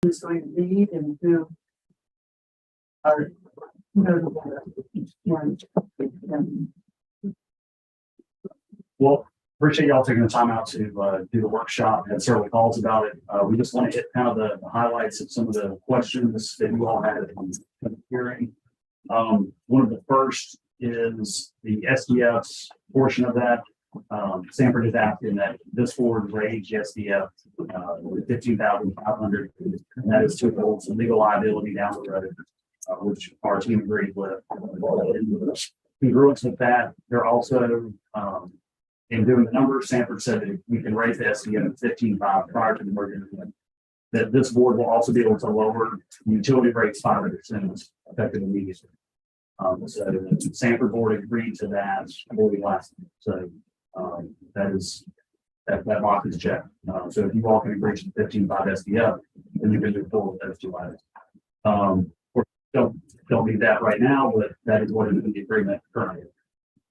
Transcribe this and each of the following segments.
who's going to lead and who are notable of each one. Well, appreciate y'all taking the time out to do the workshop. Had several calls about it. We just want to hit kind of the highlights of some of the questions that you all had in the hearing. One of the first is the SDF's portion of that. Sanford is asking that this board raise SDF with $15,500, and that is to hold some legal liability down the road, which our team agreed with. In congruence with that, they're also in doing the numbers. Sanford said that we can raise the SDF to 15.5 prior to the merger. That this board will also be able to lower utility rates 5% effective immediately. So the Sanford board agreed to that last. So that box is checked. So if you all can agree to 15.5 SDF, then you can move forward with those two items. Don't need that right now, but that is what is in the agreement currently.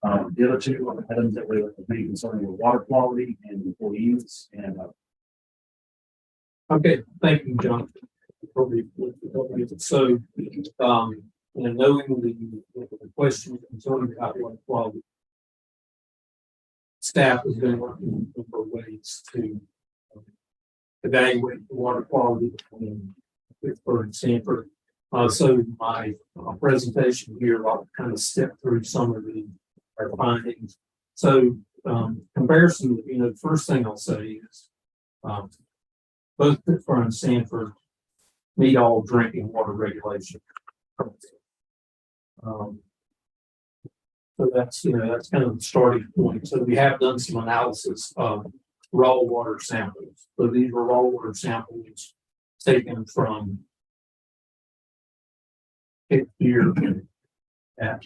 The other two items that we were main concerning were water quality and employees. And okay, thank you, John. So, and knowing the questions concerning about water quality, staff has been working for ways to evaluate the water quality between Pittsburgh and Sanford. So my presentation here, I'll kind of step through some of our findings. So comparison, the first thing I'll say is both Pittsburgh and Sanford meet all drinking water regulation. So that's kind of the starting point. So we have done some analysis of raw water samples. So these are raw water samples taken from here at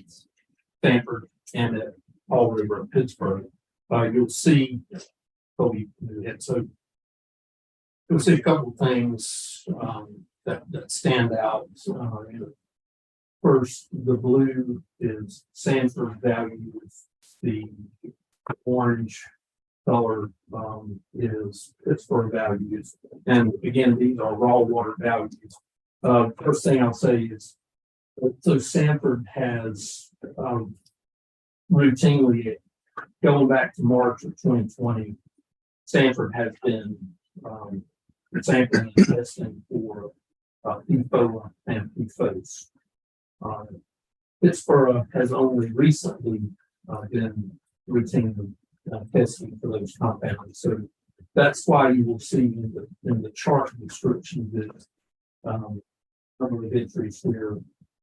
Sanford and at Fall River at Pittsburgh. You'll see, so you'll see a couple of things that stand out. First, the blue is Sanford values. The orange color is Pittsburgh values. And again, these are raw water values. First thing I'll say is, so Sanford has routinely, going back to March of 2020, Sanford has been sampling and testing for PFOA and PFOS. Pittsburgh has only recently been routinely testing for those compounds. So that's why you will see in the chart description that some of the entries where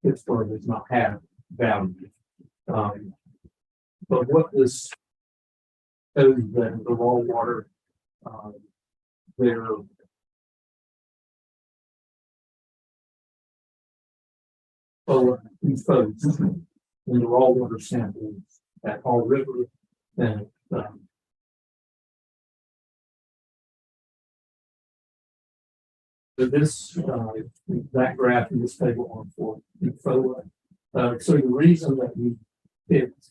Pittsburgh does not have value. But what this shows that the raw water, their folks in the raw water samples at Fall River, and so this that graph in this table on for PFOA. So the reason that we picked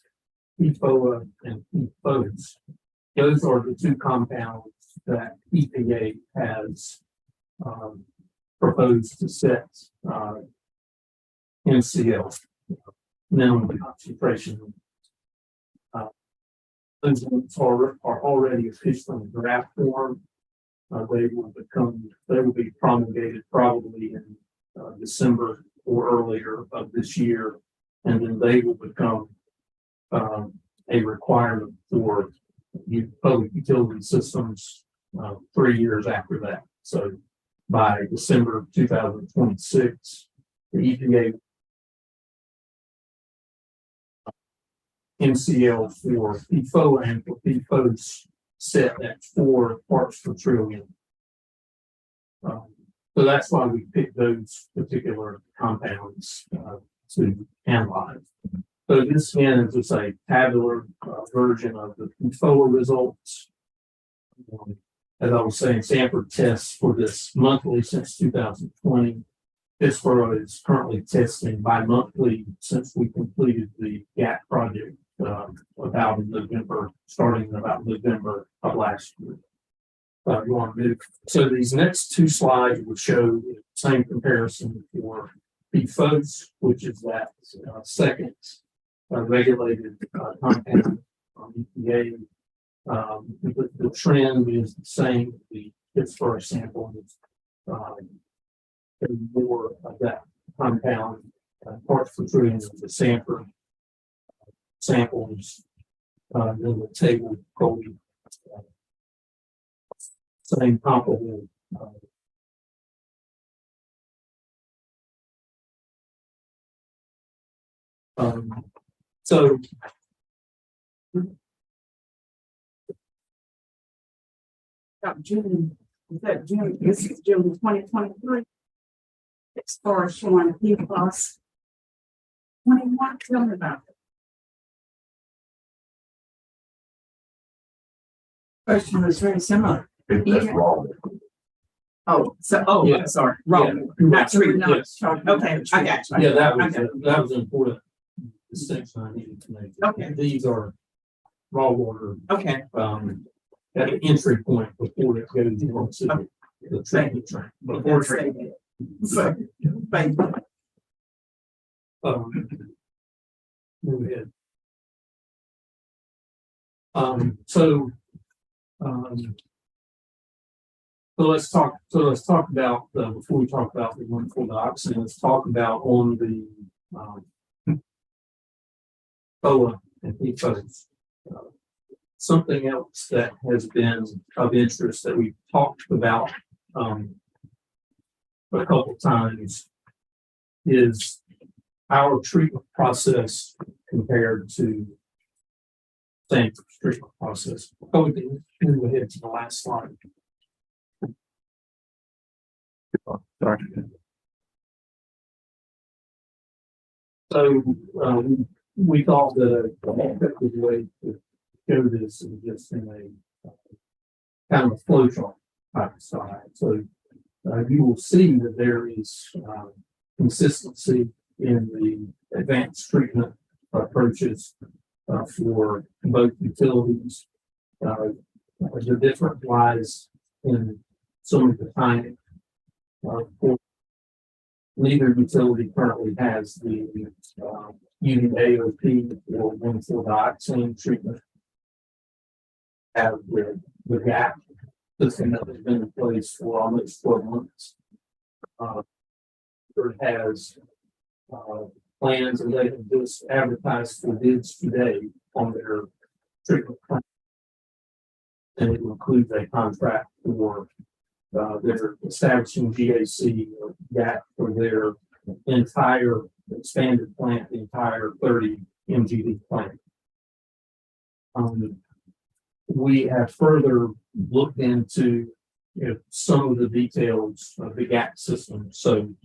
PFOA and PFOS, those are the two compounds that EPA has proposed to set MCL, minimum concentration. Those ones are already officially in draft form. They will be promulgated probably in December or earlier of this year, and then they will become a requirement for public utility systems 3 years after that. So by December of 2026, the EPA MCL for PFOA and for PFOS set at 4 parts per trillion. So that's why we picked those particular compounds to analyze. So this again is just a tabular version of the PFOA results. As I was saying, Sanford tests for this monthly since 2020. Pittsburgh is currently testing bi-monthly since we completed the GAT project about November, starting in about November of last year. You want to move. So these next two slides will show the same comparison for PFOS, which is that second regulated compound on EPA. The trend is the same. The Pittsburgh sample is more of that compound, parts per trillion of the Sanford samples in the table probably same comparable. So June, is that June, this is June 2023. As far as showing P plus 21, tell me about it. Question was very similar. That's wrong. Oh, so, Yeah. I'm sorry, Yeah. wrong. Not true, no. Yes. Okay, I got you. Yeah, that was, Okay. that was an important distinction I needed to make. Okay. These are raw water, Okay, at the entry point before it goes into the treatment train. Before treatment. so, thank you. Move ahead. So let's talk about, before we talk about the one for the oxygen, let's talk about on the, BOA and PFOS. Something else that has been of interest that we've talked about, a couple times is our treatment process compared to Sanford's treatment process. Oh, we can move ahead to the last slide. Sorry. So we thought that a effective way to show this is just in a kind of a flow chart type of style. So you will see that there is consistency in the advanced treatment approaches for both utilities. The difference lies in some of the timing. Neither utility currently has the UDAOP or 1,4-dioxane treatment. Have the GAP system that has been in place for almost 12 months. It has plans, and they have just advertised for bids today on their treatment plan. And it includes a contract for their establishing GAC or GAC for their entire expanded plant, the entire 30 MGD plant. We have further looked into some of the details of the GAC system. So,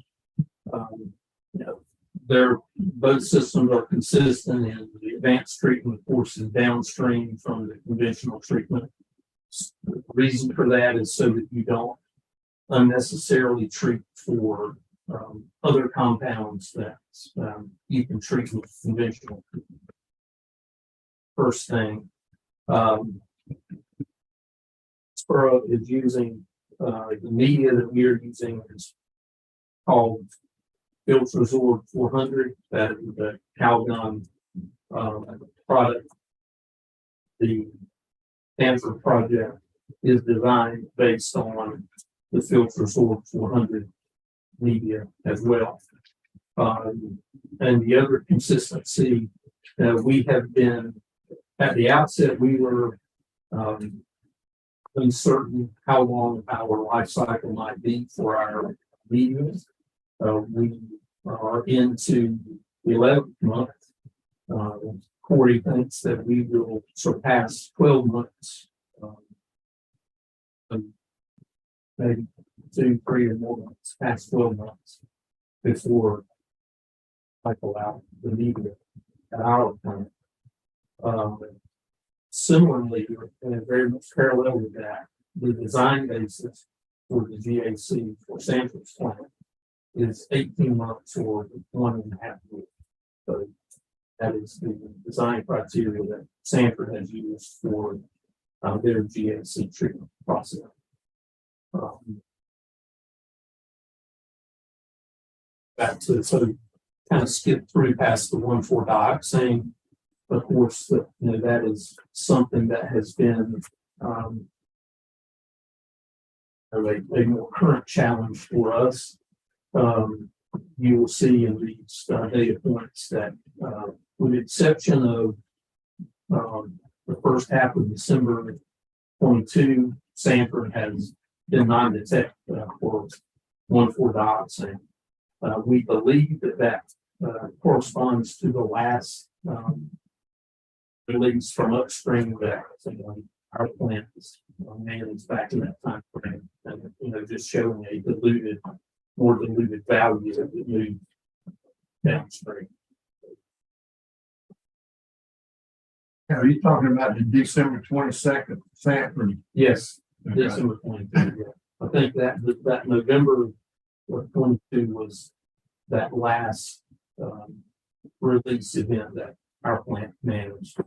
both systems are consistent, and the advanced treatment, of course, is downstream from the conventional treatment. The reason for that is so that you don't unnecessarily treat for other compounds that you can treat with conventional treatment. First thing, Spuro is using the media that we are using is called Filtrazord 400. That is the Calgon product. The Stanford project is designed based on the Filtrazord 400 media as well. And the other consistency, we have been at the outset, we were uncertain how long our life cycle might be for our mediums. We are into the 11th month. Corey thinks that we will surpass 12 months, maybe 2, 3 or more months, past 12 months before cycle out the media at our plant. Similarly, and very much parallel with that, the design basis for the GAC for Sanford's plant is 18 months or 1.5 years. So that is the design criteria that Sanford has used for their GAC treatment process. Back to, so kind of skip through past the 1,4-dioxane. Of course, that is something that has been, a more current challenge for us. You will see in these data points that, with the exception of the first half of December 22, Sanford has been non-detect for 1,4-dioxane. We believe that corresponds to the last release from upstream that our plant is managed back in that time frame, and just showing a more diluted value that we moved downstream. Are you talking about the December 22nd, Sanford? Yes, Okay. December 22. Yeah. I think that November 22 was that last release event that our plant managed.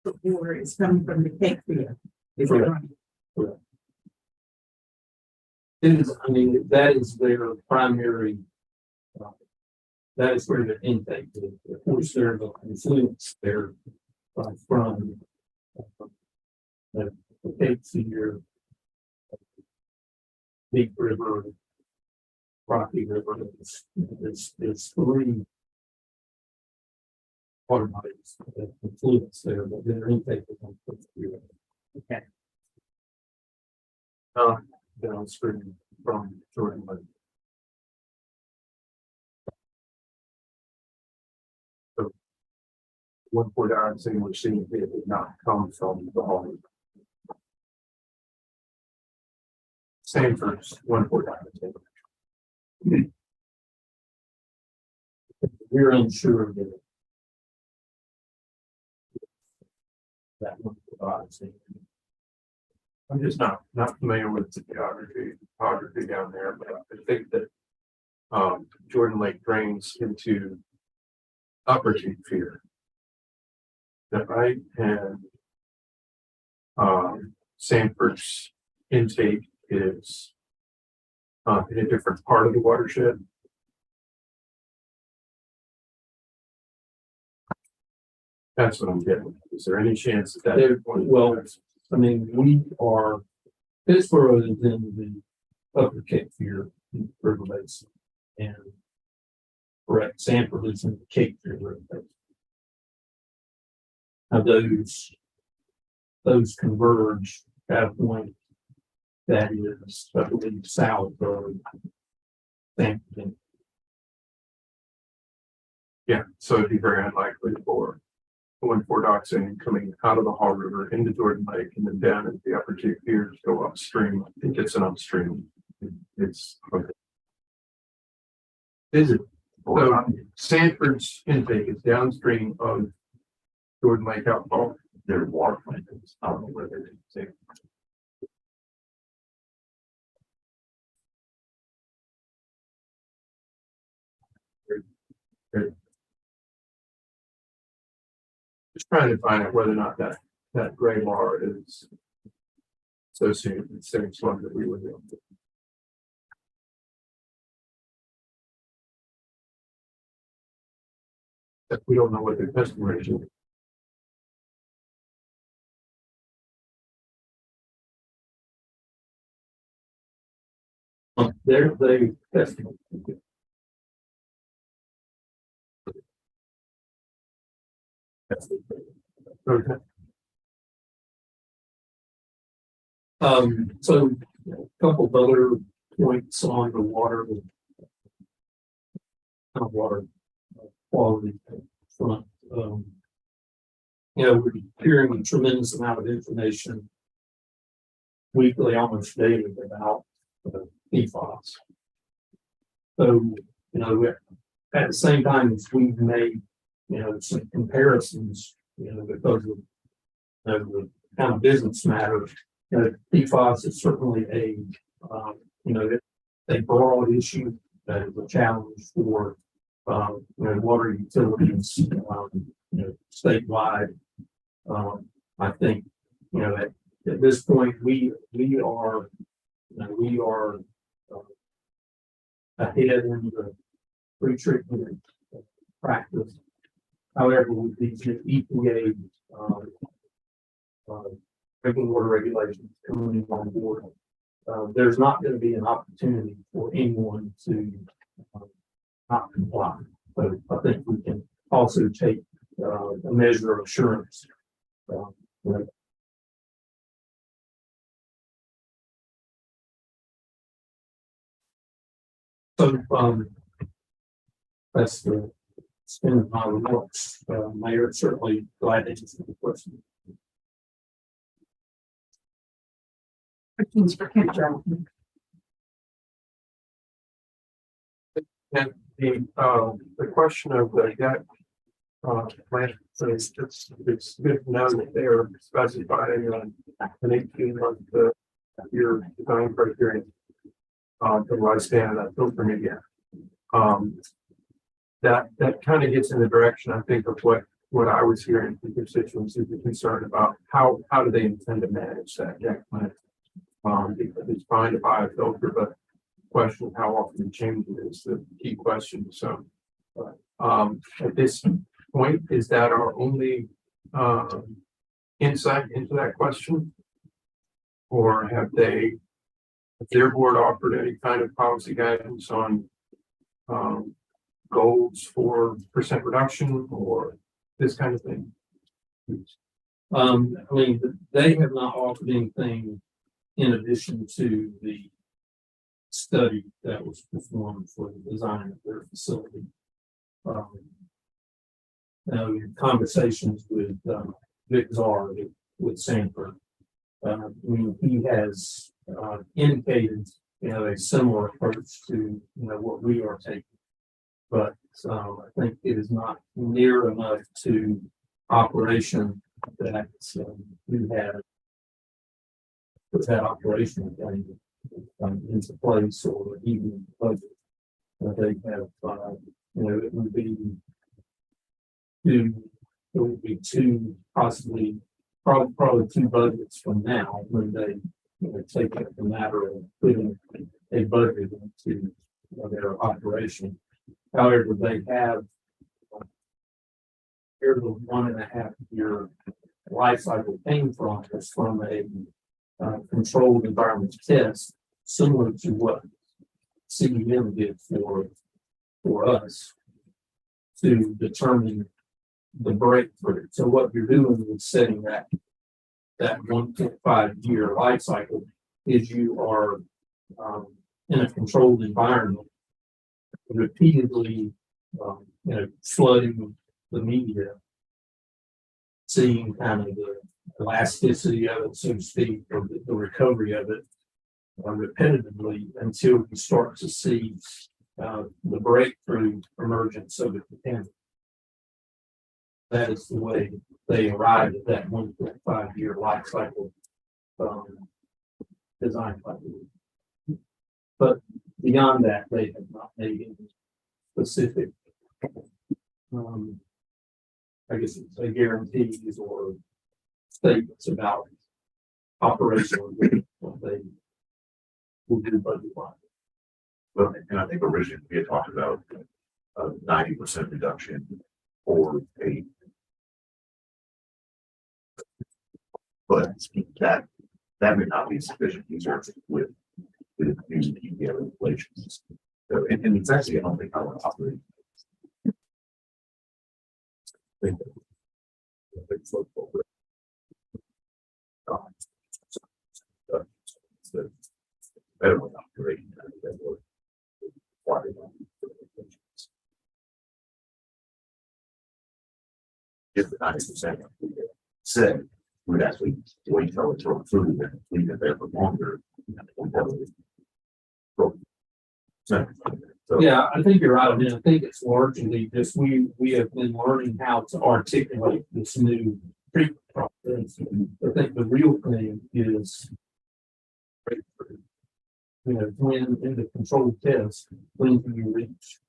The water is coming from the Cape Fear. Is it Correct. right? It is, I mean, that is their primary, that is where their intake is. Of course, there's an influence there from the Cape Fear, Big River, Rocky River. There's three water bodies that influence there, but their intake is on Cape Fear. Okay. Downstream from Jordan Lake. 1,4-dioxane we're seeing here did not come from the home. Sanford's 1,4-dioxane. We're unsure of it. That one obviously. I'm just not familiar with the topography down there, but I think that Jordan Lake drains into Upper Cape Fear. Is that right? And Sanford's intake is in a different part of the watershed. That's what I'm getting. Is there any chance that Well, I mean, we are, Pittsburgh is in the Upper Cape Fear River Basin, and correct, Sanford is in the Cape Fear River Basin. Now those converge at a point that is, I believe, south of Sanford. Yeah, so it'd be very unlikely for 1,4-dioxane coming out of the Haw River into Jordan Lake and then down into the Upper Cape Fear to go upstream. I think it's an upstream. It's okay. Is it? So Sanford's intake is downstream of Jordan Lake outfall. There's water plants. I don't know where they're. Just trying to find out whether or not that gray bar is associated with the same slug that we were doing. But we don't know what their testing ratio is. They testing. Okay. So a couple of other points on the water quality front. We're hearing a tremendous amount of information weekly, almost daily, about PFAS. So, at the same time as we've made, some comparisons, because of the kind of business matter, PFAS is certainly a broad issue that is a challenge for, water utilities, statewide. I think, you know, at this point, we are, uh, ahead in the pre-treatment practice. However, with these EPA, drinking water regulations coming on board, there's not going to be an opportunity for anyone to not comply. So I think we can also take a measure of assurance. You know. So that's the spin of my remarks. Mayor, certainly glad to answer the question. Questions for Ken Johnson? And the question of the debt, plan, so it's good to know that they're specifying an 18-month year design criteria. To lifespan of that filter media. That kind of gets in the direction, I think, of what I was hearing from constituents who were concerned about how do they intend to manage that debt plan. Because it's fine to buy a filter, but question how often you change it is the key question. So at this point, is that our only insight into that question? Or have their board offered any kind of policy guidance on goals for percent reduction or this kind of thing? I mean, they have not offered anything in addition to the study that was performed for the design of their facility. Now, in conversations with Vic Czar with Sanford, I mean, he has indicated, you know, a similar approach to, you know, what we are taking. But I think it is not near enough to operation that we have put that operation plan into place or even budget. They have, you know, it would be two, possibly, probably two budgets from now when they, you know, take up the matter of putting a budget into their operation. However, they have here's a 1.5 year life cycle came from is from a controlled environment test, similar to what CEM did for us to determine the breakthrough. So what you're doing is setting that 1.5 year life cycle is you are in a controlled environment, repeatedly flooding the media, seeing kind of the elasticity of it, so to speak, or the recovery of it repetitively until you start to see the breakthrough emergence of the contaminant. That is the way they arrived at that 1.5 year life cycle design cycle. But beyond that, they have not made any specific, I guess it's a guarantees or statements about operational what they will do budget wise. Well, and I think originally we had talked about 90% reduction or a. But that may not be sufficient either with new EPA regulations. So, and it's actually, I don't think how we're operating. Better way of operating than what if the 90% said we would actually wait till it's thrown through and leave it there for longer. So, Yeah, I think you're right. I mean, I think it's largely just we have been learning how to articulate this new treatment process. I think the real thing is, you know, when in the controlled test, when do you reach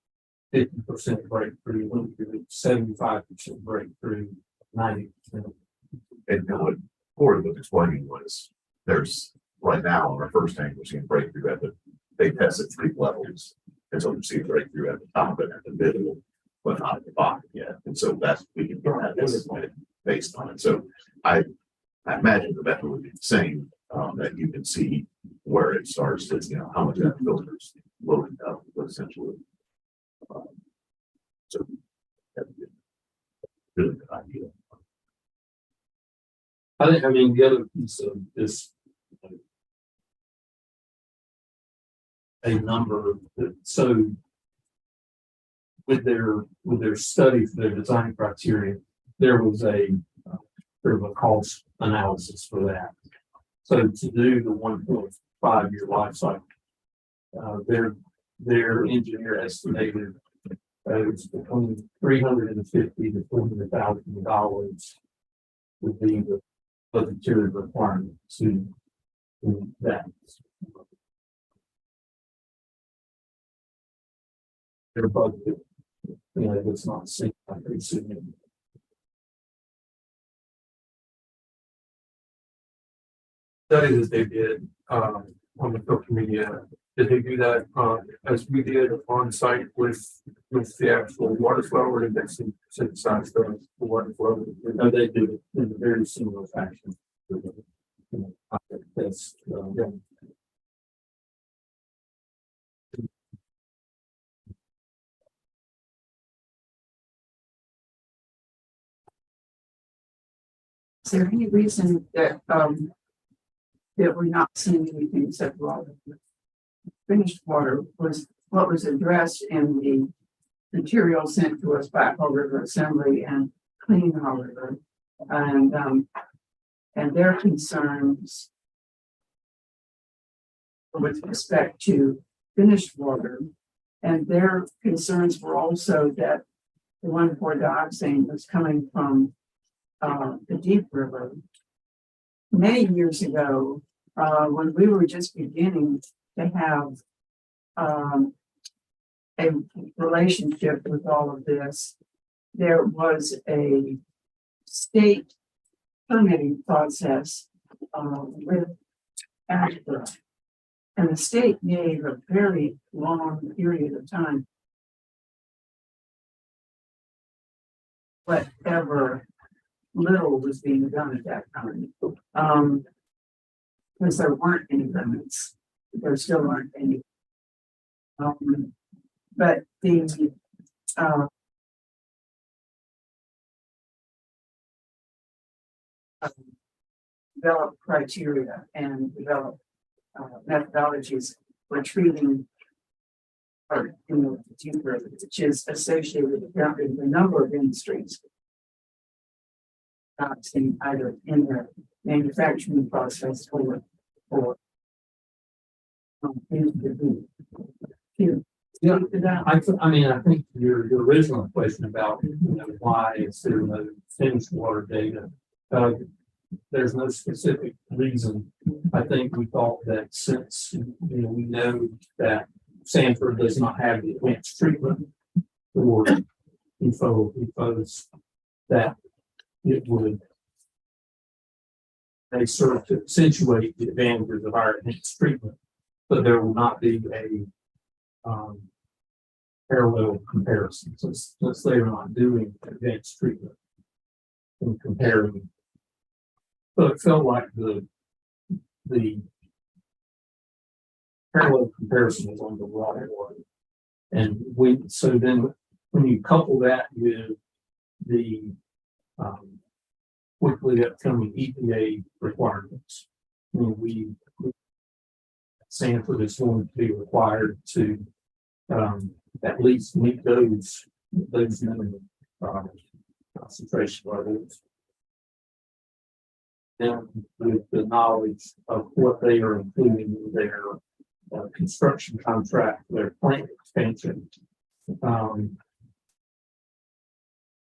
50% breakthrough, when do you reach 75% breakthrough, 90%? and Corey was explaining was, there's, right now, on our first tank, we're seeing breakthrough at the, they test at 3 levels. And so we're seeing breakthrough at the top and at the middle, but not at the bottom yet. And so that's, we can get that estimated based on it. So I imagine the method would be the same, that you can see where it starts to, you know, how much that filters loading up essentially. So that's a really good idea. I mean, the other piece of this. A number that, so. With their study for their design criteria, there was a sort of a cost analysis for that. So to do the 1.5 year life cycle, their engineer estimated it's between $350,000 to $400,000 would be the budgetary requirement to do that. Their budget, you know, it's not very significant. Study that they did on the social media, did they do that as we did on site with the actual water flow, or did they synthesize the water flow? No, they did it in a very similar fashion. That's yeah. Is there any reason that we're not seeing anything except water? Finished water was what was addressed in the material sent to us by Haw River Assembly and Clean Haw River, and their concerns with respect to finished water, and their concerns were also that the 1,4-dioxane was coming from the Deep River. Many years ago, when we were just beginning to have a relationship with all of this, there was a state permitting process with Ashburn. And the state gave a very long period of time. Whatever little was being done at that time. Because there weren't any limits. There still aren't any. But the develop criteria and develop methodologies for treating or Deep River, which is associated with the number of industries either in their manufacturing process or Yeah, I mean, I think your original question about, why is there no finished water data? There's no specific reason. I think we thought that since, we know that Sanford does not have the advanced treatment for PFOS, that it would, they serve to accentuate the advantages of our advanced treatment, but there will not be a parallel comparison since they are not doing advanced treatment and comparing. So it felt like the parallel comparison is on the wrong one. And so then when you couple that with the quickly upcoming EPA requirements, Sanford is going to be required to at least meet those minimum concentration levels. And with the knowledge of what they are including in their construction contract, their plant expansion,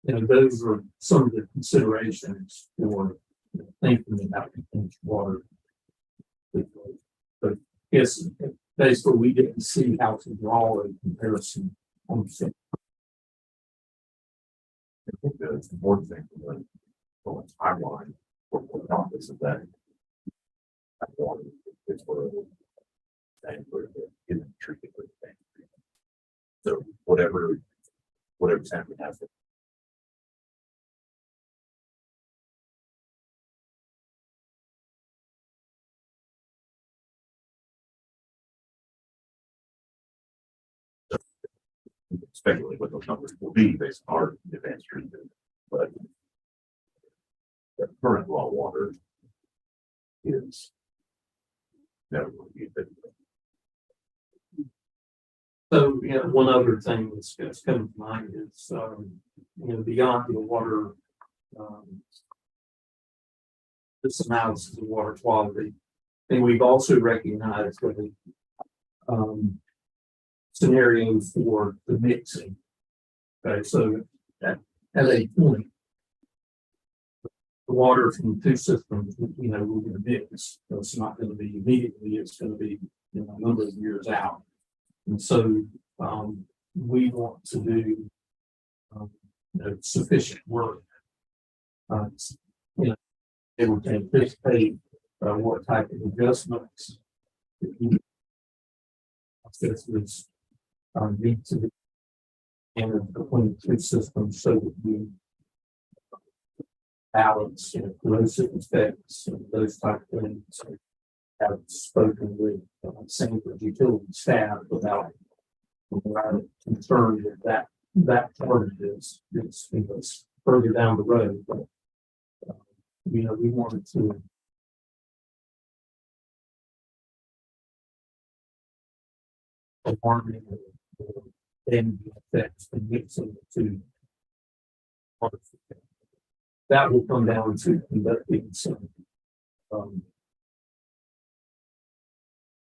those are some of the considerations for thinking about finished water. But yes, basically we didn't see how to draw a comparison on the I think the important thing from the timeline what office is that? It's for. And for the treatment for the bank. So whatever Sanford has. Speculate what those numbers will be based on our advanced treatment, but the current raw water is never going to be fit. So, you know, one other thing that's coming to mind is, you know, beyond the water, this analysis of water quality, and we've also recognized that scenario for the mixing. Okay, so at a point, the water from the two systems, you know, we're going to mix. So it's not going to be immediately, it's going to be, you know, a number of years out. And so we want to do you know, sufficient work. You know, able to anticipate what type of adjustments processes need to be and between the two systems so that we balance, you know, corrosive effects and those type of things. So have spoken with Sanford utility staff about concern that part of this is further down the road, but you know, we wanted to alarming and the effects and mixing the two. That will come down to conducting some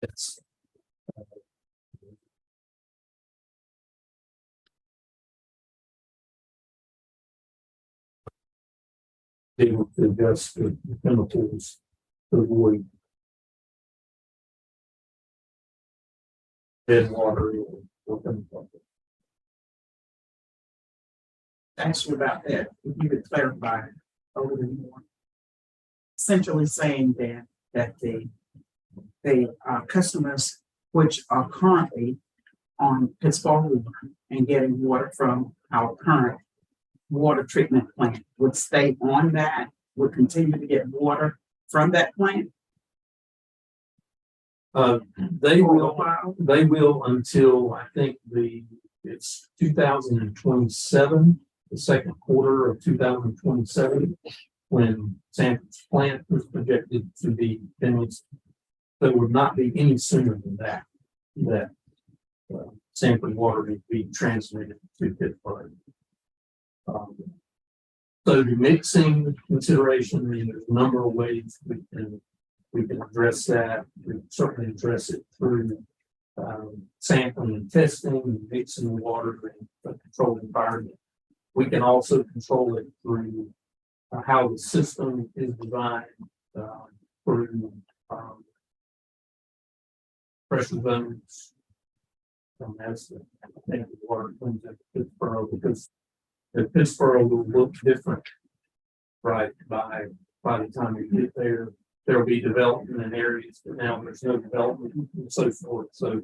it's able to adjust the chemicals to avoid dead water or chemical. Ask you about that, if you could clarify a little bit more. Essentially saying that the customers which are currently on Pittsburgh and getting water from our current water treatment plant would stay on that, would continue to get water from that plant? They will until I think it's 2027, the second quarter of 2027, when Sanford's plant was projected to be finished. There would not be any sooner than that Sanford water would be transmitted to Pittsburgh. So the mixing consideration, I mean, there's a number of ways we can address that. We can certainly address it through sampling and testing and mixing the water in a controlled environment. We can also control it through how the system is designed through pressure zones. And that's the thing the water comes in Pittsburgh, because the Pittsburgh will look different, right? By the time you get there, there will be development in areas, but now there's no development and so forth. So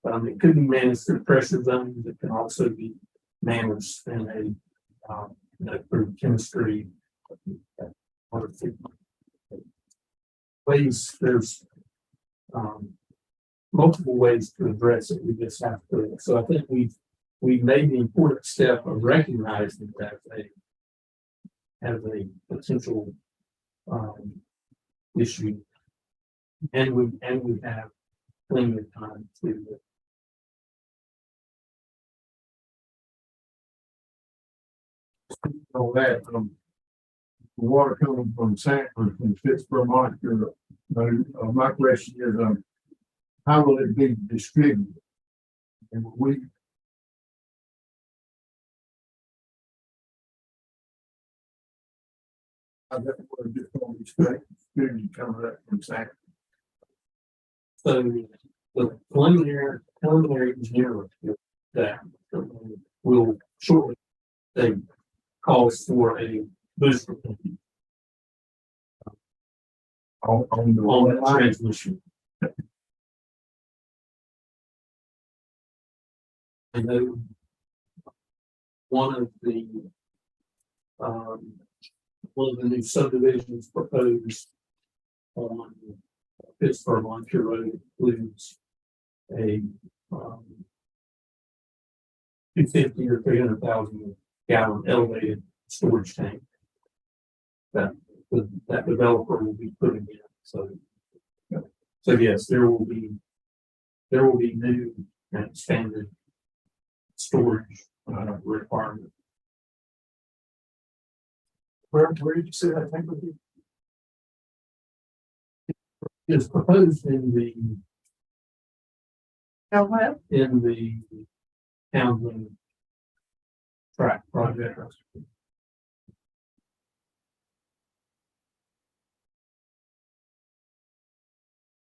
it could be managed through pressure zones. It can also be managed in a you know, through chemistry. Ways there's multiple ways to address it. We just have to. So I think we've made the important step of recognizing that as a potential issue, and we have plenty of time to. All that, water coming from Sanford, from Pittsburgh Monster. My question is, how will it be distributed? And we. I think we're just going to distribute coming up from Sanford. So the preliminary engineer that will shortly they calls for a booster pump. on the transmission. I know one of the new subdivisions proposed on Pittsburgh Launcher Road includes a 250 or 300,000 gallon elevated storage tank that that developer will be putting in. So yes, there will be new and expanded storage requirement. Where did you say that tank would be? It's proposed in the Townland track project.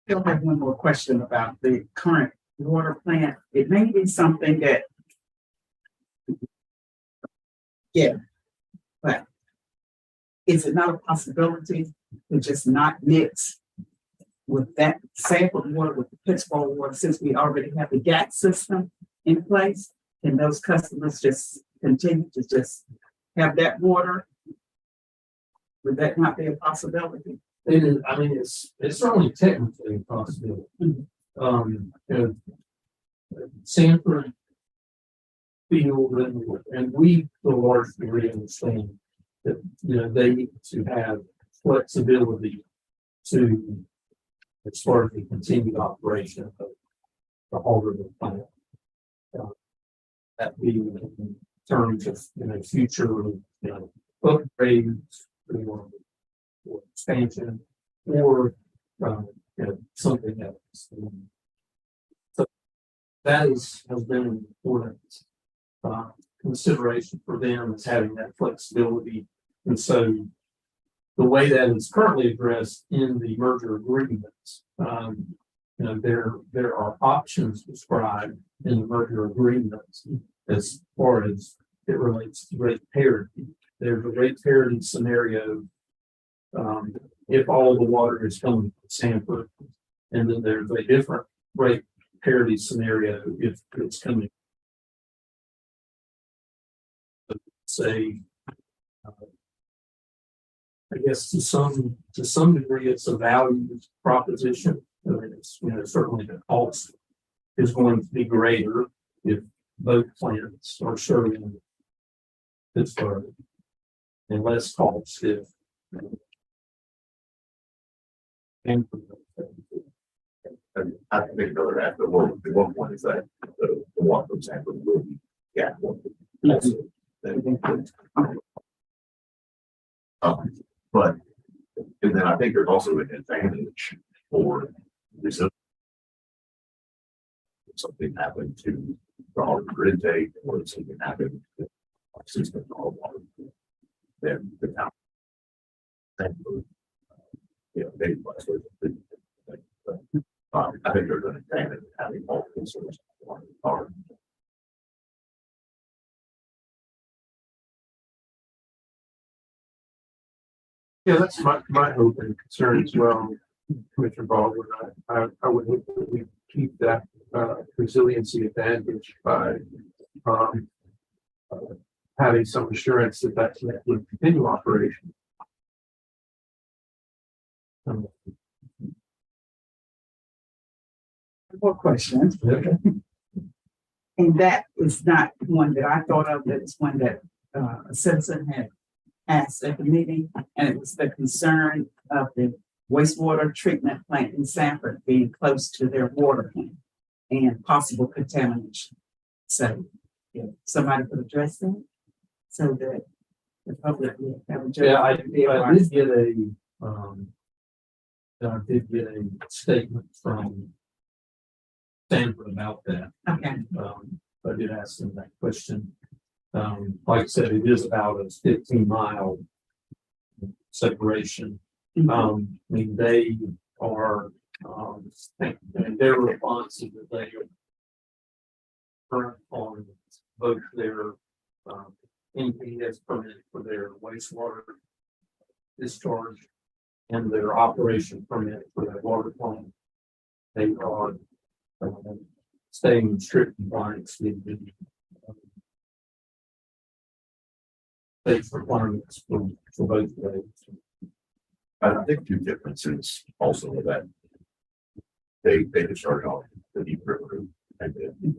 Still have one more question about the current water plant. It may be something that. Yeah, but is it not a possibility to just not mix with that sampled water with the Pittsburgh water, since we already have the GAT system in place? Can those customers just continue to just have that water? Would that not be a possibility? It is, I mean, it's certainly technically a possibility. You know, Sanford field and we to a large degree understand that, you know, they need to have flexibility to, as far as the continued operation of the Halterville plant. That be in terms of, you know, future, you know, upgrades or expansion or you know, something else. So that has been an important consideration for them, is having that flexibility. And so the way that is currently addressed in the merger agreements, you know, there are options described in the merger agreements as far as it relates to rate parity. There's a rate parity scenario if all the water is coming from Sanford, and then there's a different rate parity scenario if it's coming, say, I guess to some degree it's a value proposition. I mean, it's, you know, certainly the cost is going to be greater if both plants are serving Pittsburgh, and less cost if and I think another aspect, the one point is that the one from Sanford will be GAT one. Also, but, and then I think there's also an advantage for resilience. If something happened to the Harvard intake, or if something happened to our system, our water, then the town. Thankfully, you know, they must. I think there's an advantage of having multiple sources of water. Yeah, that's my hope and concern as well, Commissioner Baldwin. I would hope that we keep that resiliency advantage by having some assurance that that would continue operation. More questions. And that is not one that I thought of, that's one that a citizen had asked at the meeting, and it was the concern of the wastewater treatment plant in Sanford being close to their water plant and possible contamination. So if somebody could address that so that the public will have a yeah, I general did get a statement from Sanford about that. Okay. I did ask them that question. Like I said, it is about a 15-mile separation. I mean, they are, and their response is that they are current on both their NPS permit for their wastewater discharge and their operation permit for their water plant. They are staying in strict compliance with the state's requirements for both of those. I think two differences also with that. They just started off the Deep River and then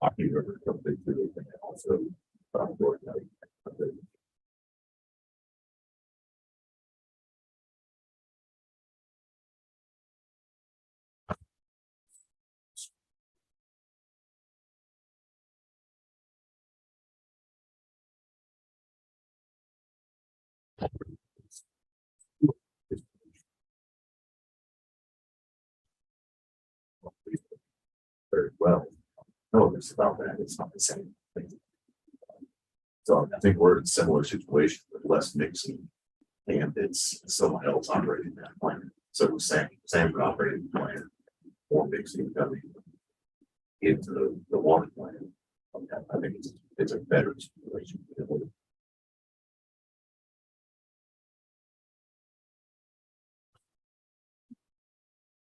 Hockey River, something through and also. Georgia. Very well. No, it's about that. It's not the same thing. So I think we're in a similar situation with less mixing. And it's someone else operating that plant. So the same operating plant or mixing coming into the water plant. I think it's a better situation.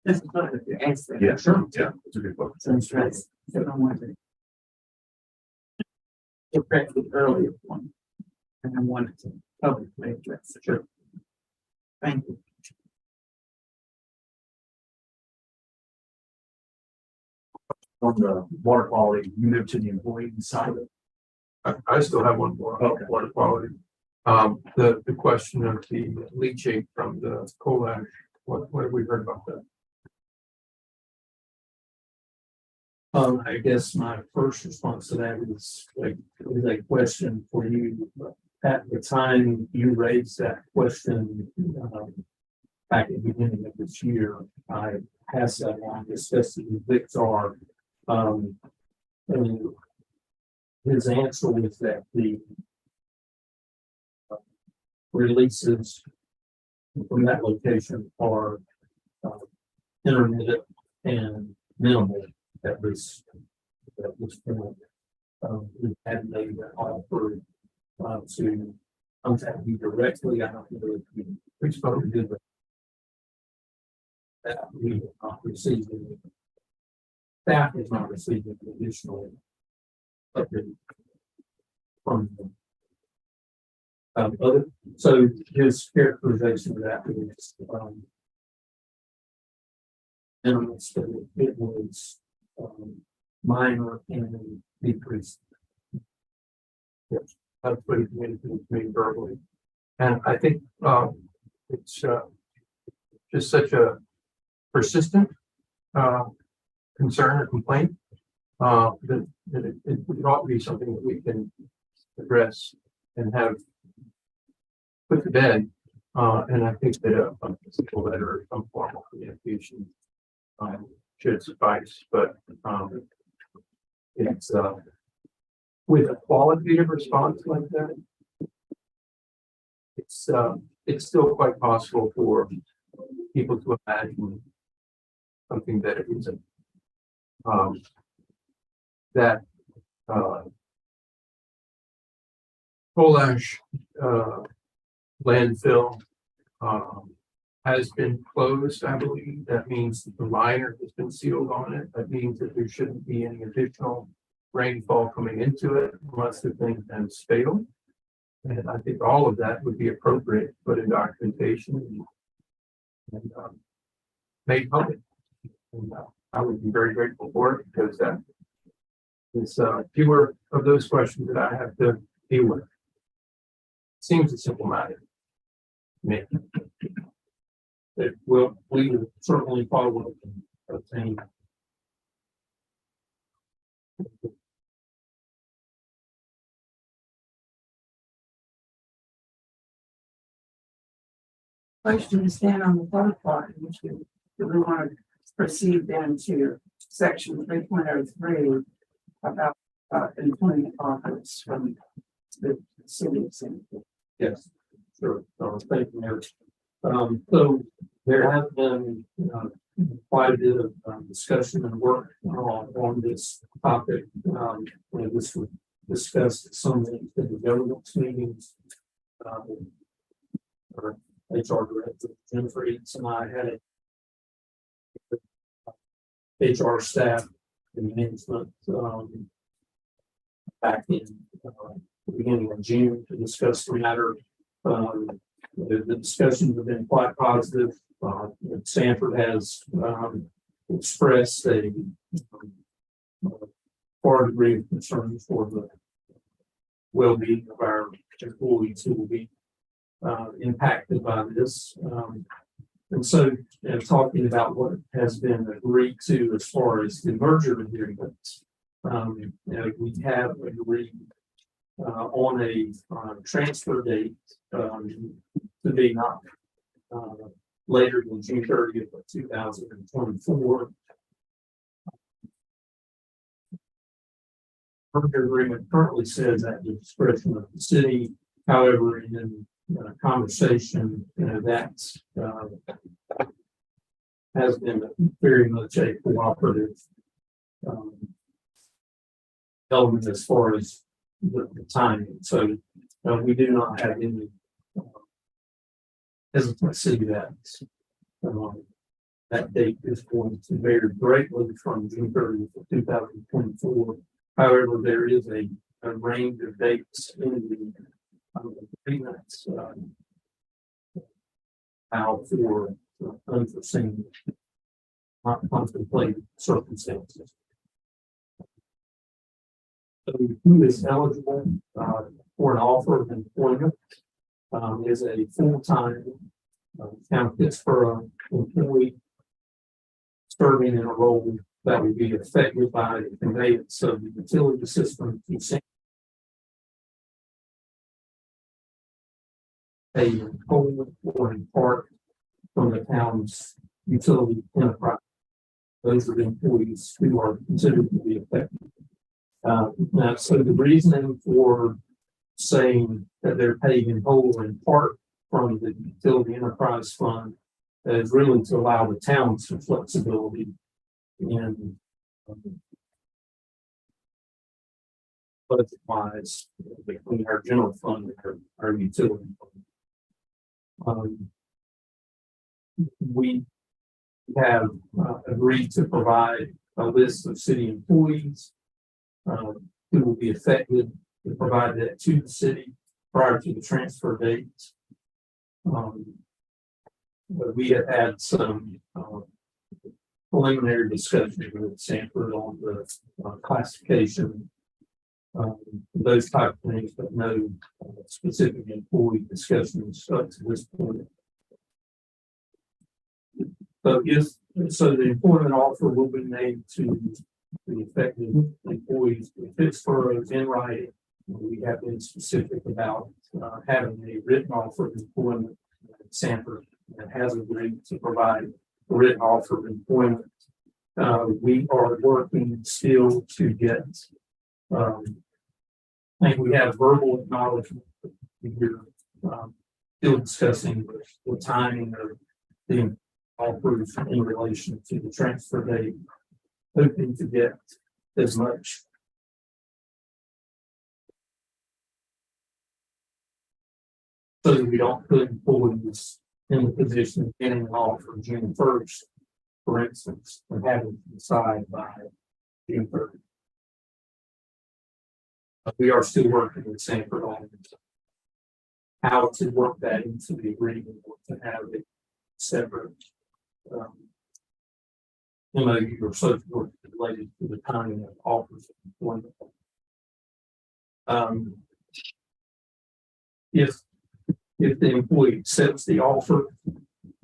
Just wanted to ask that. Yeah, sure. Yeah, it's a good book. Since that's, I don't want to. Get back to the earlier one. And I wanted to publicly address it. Sure. Thank you. On the water quality, you moved to the employee side of it. I still have one more Okay. water quality. The question of the leachate from the coal ash, what have we heard about that? I guess my first response to that is a question for you. At the time you raised that question, back at the beginning of this year, I passed that on, discussed it with Victor. And his answer was that the releases from that location are intermittent and minimal. That was we had made an offer to contact you directly. I don't know if we spoke to do that. We have not received any. Staff has not received an additional update from them. So his characterization of that is minimal, so it was minor and decreased. Yes, that's what he communicated to me verbally. And I think it's just such a persistent concern or complaint that it ought to be something that we can address and have put to bed. And I think that a simple letter or some formal communication should suffice, but it's with a qualitative response like that, it's still quite possible for people to imagine something that it isn't. That coal ash landfill has been closed, I believe. That means that the liner has been sealed on it. That means that there shouldn't be any additional rainfall coming into it unless the thing has failed. And I think all of that would be appropriate, to put in documentation and made public. And I would be very grateful for it because that is fewer of those questions that I have to deal with. Seems a simple matter. Me. We will certainly follow up and obtain. Question to stand on the water part, which do we want to proceed then to section 3.03 about employment offers from the city of Singapore? Yes, sure. Thank you, Mayor. So there has been quite a bit of discussion and work on this topic. This was discussed at some of the government meetings. Or HR director Jennifer Eats and I had a HR staff and management, back in, the beginning of June to discuss the matter. The discussions have been quite positive. Sanford has, expressed a far degree of concern for the well-being of our employees who will be impacted by this. And so, talking about what has been agreed to as far as the merger agreements, we have agreed on a transfer date to be not later than June 30th of 2024. Merger agreement currently says at the discretion of the city. However, in conversation, that has been very much a cooperative element as far as the timing. So we do not have any hesitancy that that date is going to vary greatly from June 30th of 2024. However, there is a range of dates in the agreements out for unforeseen, not contemplated circumstances. So who is eligible for an offer of employment is a full-time Town of Pittsburgh employee serving in a role that would be affected by the conveyance of the utility system to pay in whole or in part from the town's utility enterprise. Those are the employees who are considered to be affected. Now, so the reasoning for saying that they're paid in whole or in part from the utility enterprise fund is really to allow the town some flexibility in budget wise between our general fund and our utility fund. We have agreed to provide a list of city employees who will be affected, to provide that to the city prior to the transfer date. But we have had some preliminary discussion with Sanford on the classification, those type of things, but no specific employee discussions up to this point. So the employment offer will be made to the affected employees if Pittsburgh in writing. We have been specific about having a written offer of employment. Sanford has agreed to provide a written offer of employment. We are working still to get, I think we have verbal acknowledgement. We're still discussing the timing of the offers in relation to the transfer date, hoping to get as much so that we don't put employees in the position of getting an offer June 1st, for instance, and having to decide by June 30th. We are still working with Sanford on how to work that into the agreement to have a separate MOU or social work related to the timing of offers of employment. If the employee accepts the offer,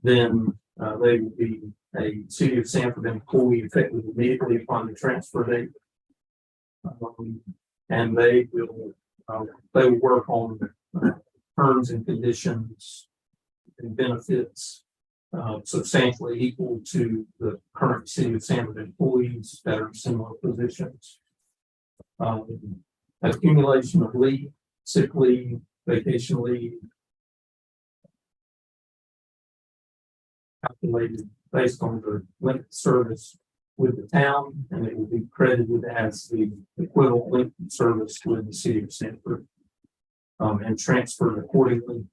then they will be a City of Sanford employee effective immediately upon the transfer date. And they will work on terms and conditions and benefits substantially equal to the current City of Sanford employees that are in similar positions. Accumulation of leave, sick leave, vacation leave, calculated based on the length of service with the town, and it will be credited as the equivalent length of service with the City of Sanford, and transferred accordingly.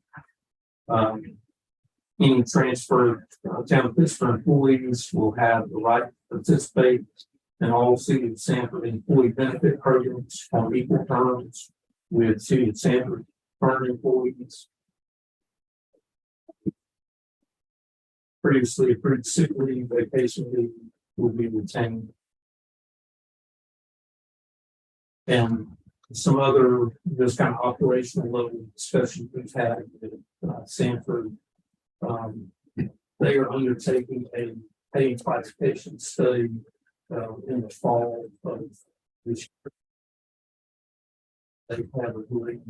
Any transfer town of Pittsburgh employees will have the right to participate in all City of Sanford employee benefit programs on equal terms with City of Sanford current employees. Previously approved sick leave, vacation leave will be retained. And some other, this kind of operational level discussion we've had with Sanford. They are undertaking a pay classification study in the fall of this year. They have agreed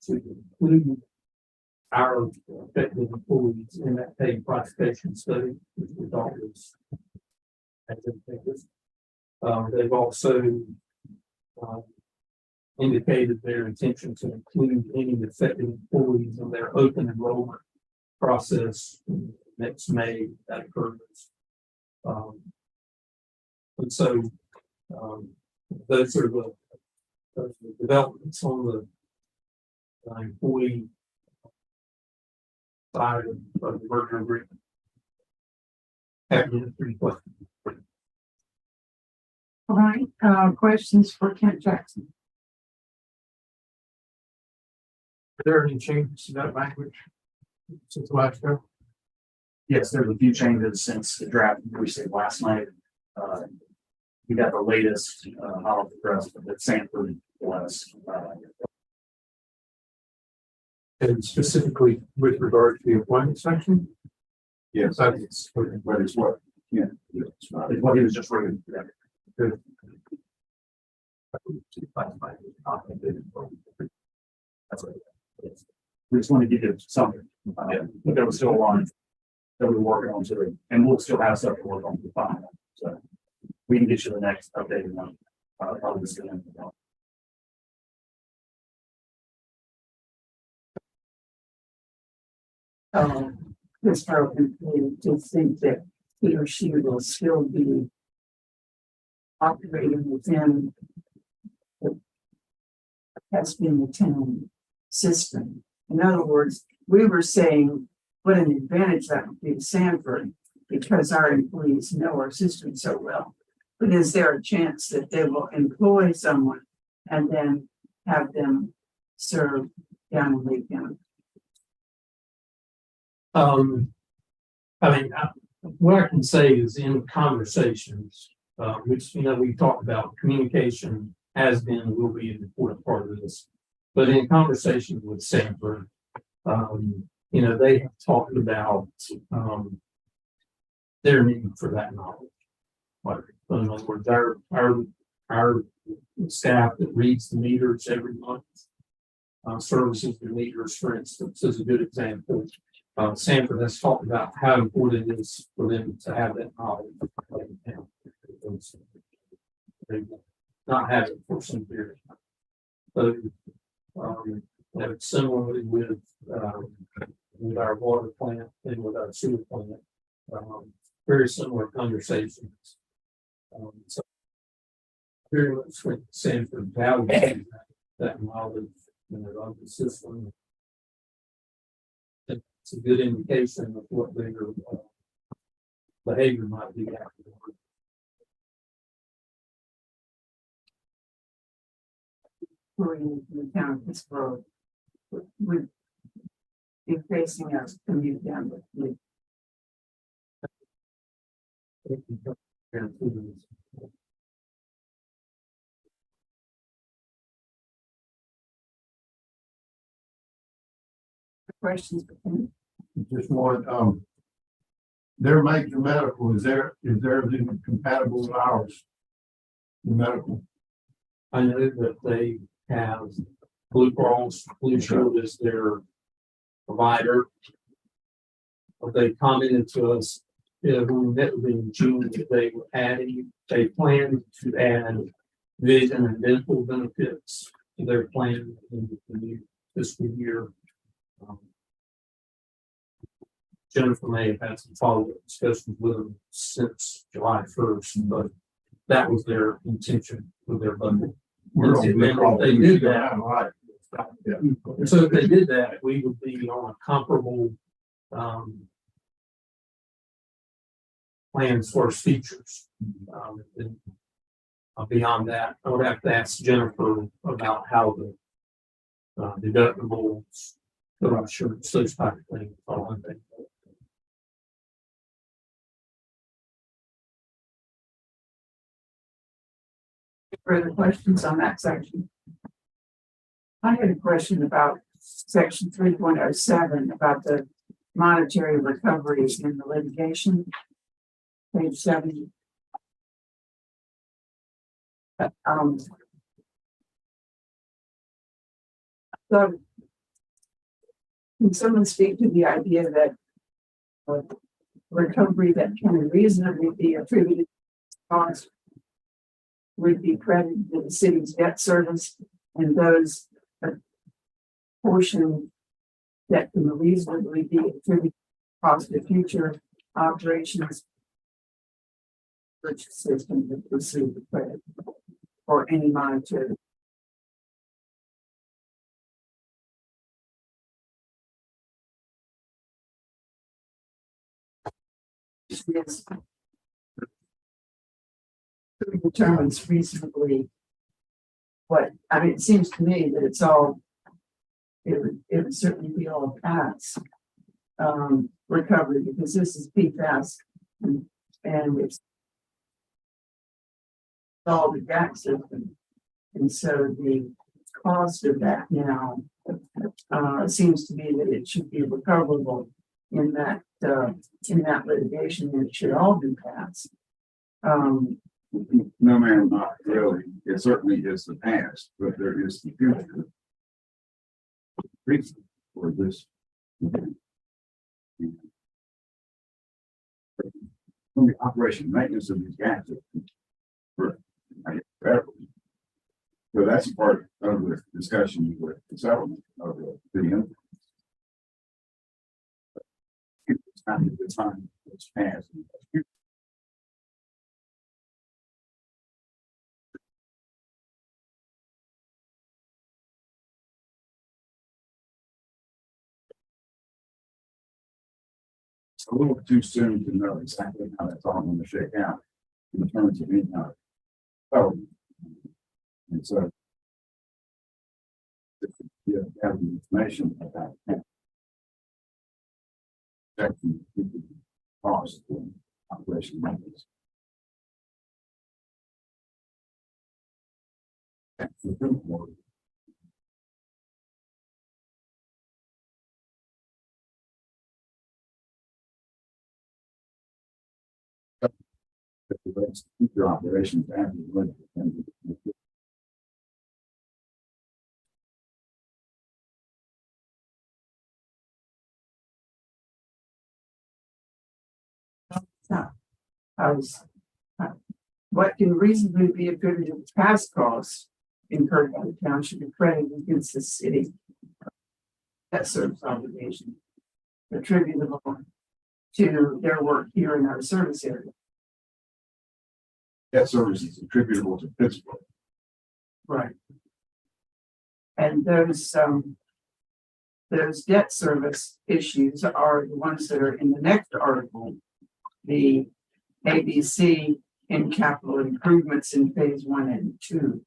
to include our effective employees in that pay classification study, which we thought was advantageous. They've also indicated their intention to include any affected employees in their open enrollment process next May that occurs. And so those are the developments on the employee side of the merger agreement. Happy to answer any questions. All right, questions for Kent Jackson? Are there any changes to that language since last year? Yes, there's a few changes since the draft we received last night. We got the latest, out of the press, but Sanford was, And specifically with regard to the employment section? Yes, that's, but it's what? yeah, it's what he was just reading. Good. That's right. We just want to give you something, but there was still a line that we were working on today, and we'll still have stuff to work on to find. So we can get you the next updated one. Probably this gonna. This person to think that he or she will still be operating within the has been the town system. In other words, we were saying what an advantage that would be to Sanford because our employees know our system so well. But is there a chance that they will employ someone and then have them serve down in Lake County? What I can say is in conversations, which, we talked about, communication has been, and will be an important part of this. But in conversations with Sanford, they have talked about, their need for that knowledge. Like, in other words, our staff that reads the meters every month, services the meters, for instance, is a good example. Sanford has talked about how important it is for them to have that knowledge. They not have it for some period of time. So, similarly with our water plant and with our sewer plant, very similar conversations. So very much with Sanford values that knowledge of the system. It's a good indication of what their behavior might be afterward. In the town of Pittsburgh would be facing us to move down with questions. Just one, their major medical, is theirs even compatible with ours? The medical, I know that they have Blue Cross Blue Shield is their provider. They commented to us when we met with them in June that they planned to add vision and dental benefits to their plan in the new fiscal year. Jennifer may have had some follow-up discussions with them since July 1st, but that was their intention with their budget. And they did that. right? Yeah. So if they did that, we would be on a comparable plans for features. And, beyond that, I would have to ask Jennifer about how the deductibles, the insurance, those type of things. All I think. Further questions on that section? I had a question about section 3.07 about the monetary recovery in the litigation. Page 7. So can someone speak to the idea that recovery that can reasonably be attributed to cost would be credited to the city's debt service, and those portion that can reasonably be attributed to cost of future operations purchase system that receive the credit or any monetary. Yes. Who determines reasonably what, I mean, it seems to me that it's all, it would certainly be all past recovery, because this is PFAS and it's all the gas system. And so the cost of that now seems to be that it should be recoverable in that litigation, and it should all be passed. No, ma'am, not really. It certainly is the past, but there is the future. Reason for this. From the operation and maintenance of these gas systems. Forever. So that's part of the discussion with the settlement of the video. It's not at the time it's passed. It's a little too soon to know exactly how that's all going to shake out in terms of income. Oh, and so you have the information about that. Checking the cost of operation maintenance. Future operations after the What can reasonably be attributed to past costs incurred by the town should be credited against the city. That service obligation attributable to their work here in our service area. debt service is attributable to Pittsburgh. Right. And those debt service issues are the ones that are in the next article. The ABC in capital improvements in phase 1 and 2,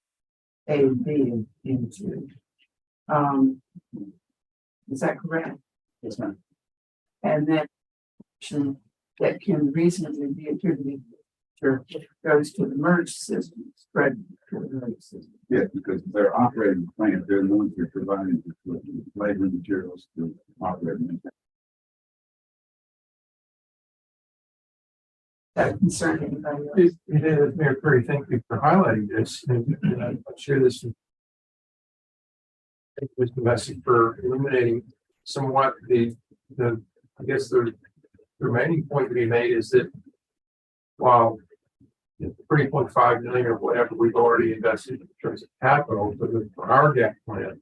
A, B, and 2. Is that correct? Yes, ma'am. And then that can reasonably be attributed to goes to the merged system, spread to the merged system. Yeah, because they're operating the plant, they're the ones who are providing the labor and materials to operate. That concern anybody else? It is, Mayor Curry, thank you for highlighting this, and I'm sure this was the message for eliminating somewhat the I guess the remaining point to be made is that while 3.5 million or whatever we've already invested in terms of capital for our debt plan,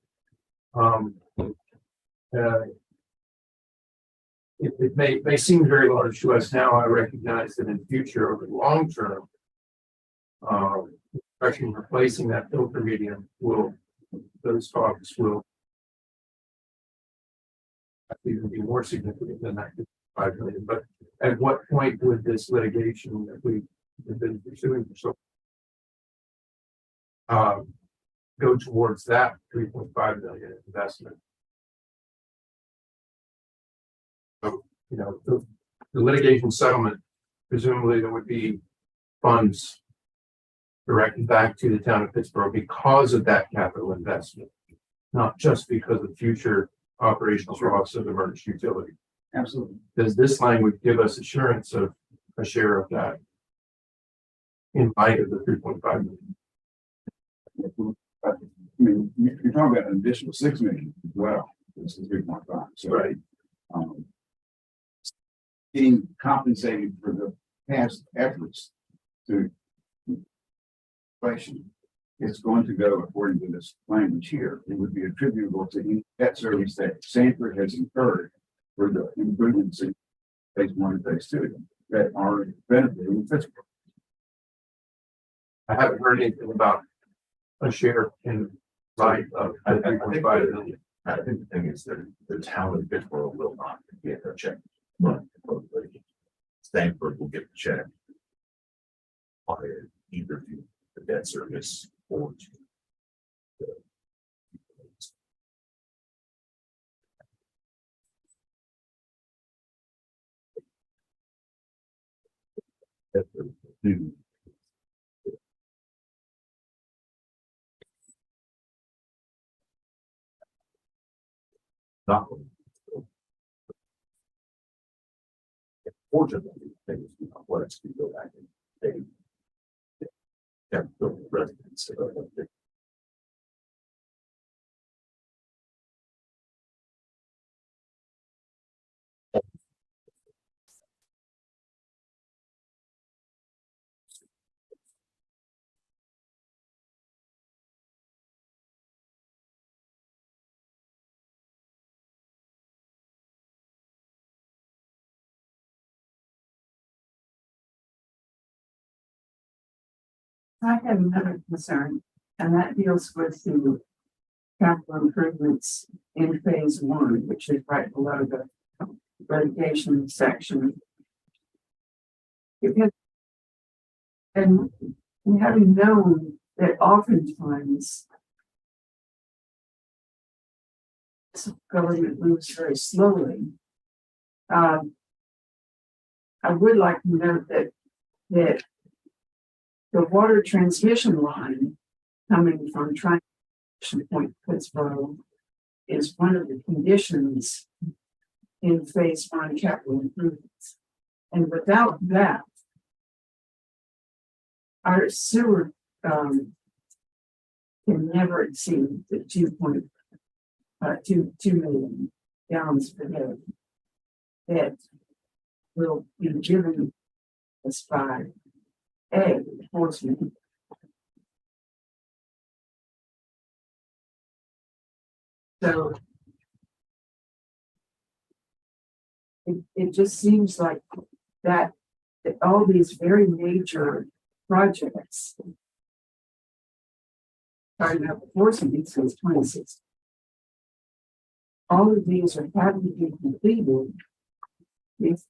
it may seem very large to us now. I recognize that in the future, over the long term, actually replacing that filter medium those costs will even be more significant than that. 5 million, but at what point would this litigation that we have been pursuing for so go towards that 3.5 million investment? So, you know, the litigation settlement, presumably there would be funds directed back to the town of Pittsburgh because of that capital investment, not just because of future operational costs of the merged utility. Absolutely. Does this language give us assurance of a share of that in light of the 3.5 million? I mean, you're talking about an additional 6 million as well. This is 3.5. So, Right. Being compensated for the past efforts to inflation, it's going to go according to this language here. It would be attributable to any debt service that Sanford has incurred for the improvements in phase 1 and phase 2 that are benefiting Pittsburgh. I haven't heard anything about a share in light of the 3.5 million. I think the thing is that the town of Pittsburgh will not get a check. But Stanford will get the check. By either to the debt service or to the not. Fortunately, things do not let us go back and they have built residents. I have another concern, and that deals with the capital improvements in phase 1, which is right below the litigation section. Because, and having known that oftentimes government moves very slowly, I would like to note that the water transmission line coming from Triangle Point Pittsburgh is one of the conditions in phase 1 capital improvements. And without that, our sewer can never exceed the 2 million gallons per day that will be given us by enforcement. So it just seems like that all these very major projects starting up enforcement since 2016. All of these are having to be completed. If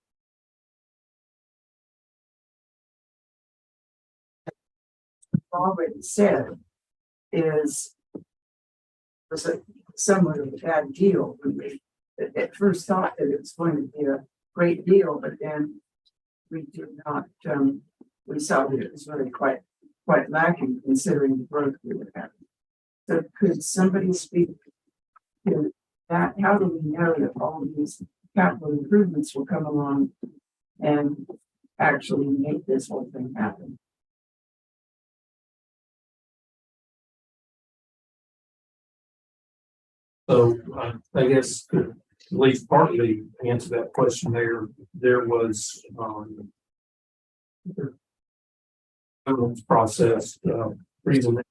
already said was somewhat of a bad deal when we at first thought that it was going to be a great deal, but then we did not. We saw that it was really quite lacking considering the growth we were having. So could somebody speak to that? How do we know that all of these capital improvements will come along and actually make this whole thing happen? So I guess to at least partly answer that question there was process reason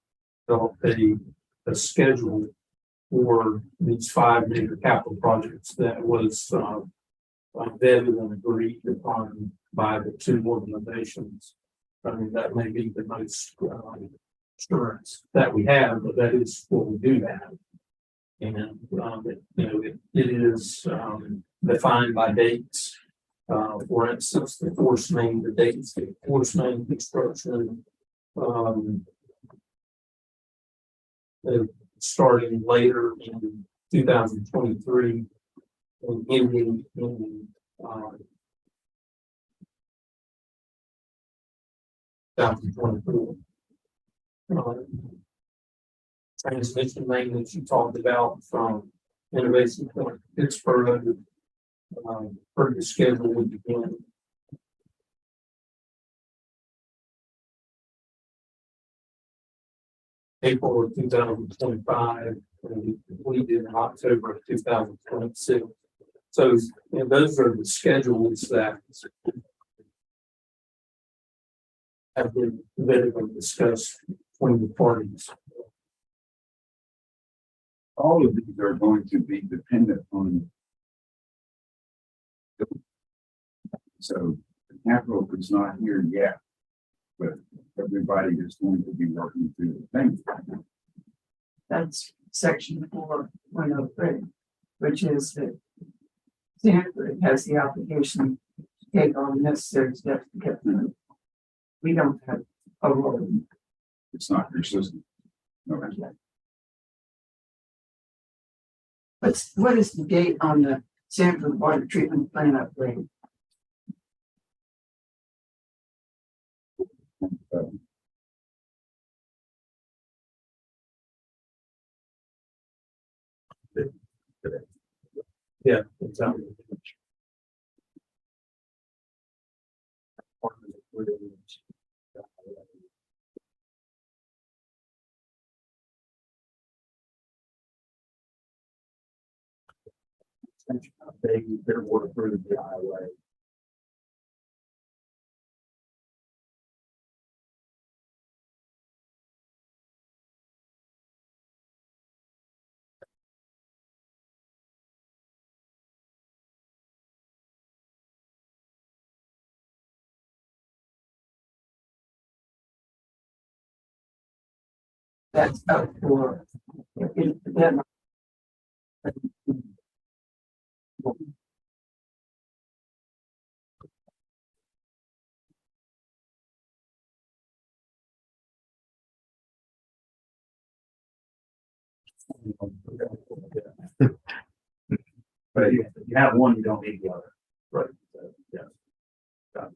developed a schedule for these 5 major capital projects that was vetted and agreed upon by the 2 organizations. I mean, that may be the most assurance that we have, but that is what we do have. And it is defined by dates For instance, the force main, the dates, the force main construction. Starting later in 2023 and ending in 2024. Transmission main that you talked about from Innovation Point Pittsburgh, per the schedule would begin April of 2025, and we completed in October of 2026. So, and those are the schedules that have been vetted and discussed between the parties. All of these are going to be dependent on. So the capital is not here yet, but everybody is going to be working through the thing. That's section 4.03, which is that Sanford has the obligation to take all necessary steps to get them. We don't have a role. It's not consistent. No, What is the date on the Sanford water treatment plant upgrade? Yeah, exactly. They, their water through the highway. That's up for that. But if you have one, you don't need the other. Right. So, yeah. Got it.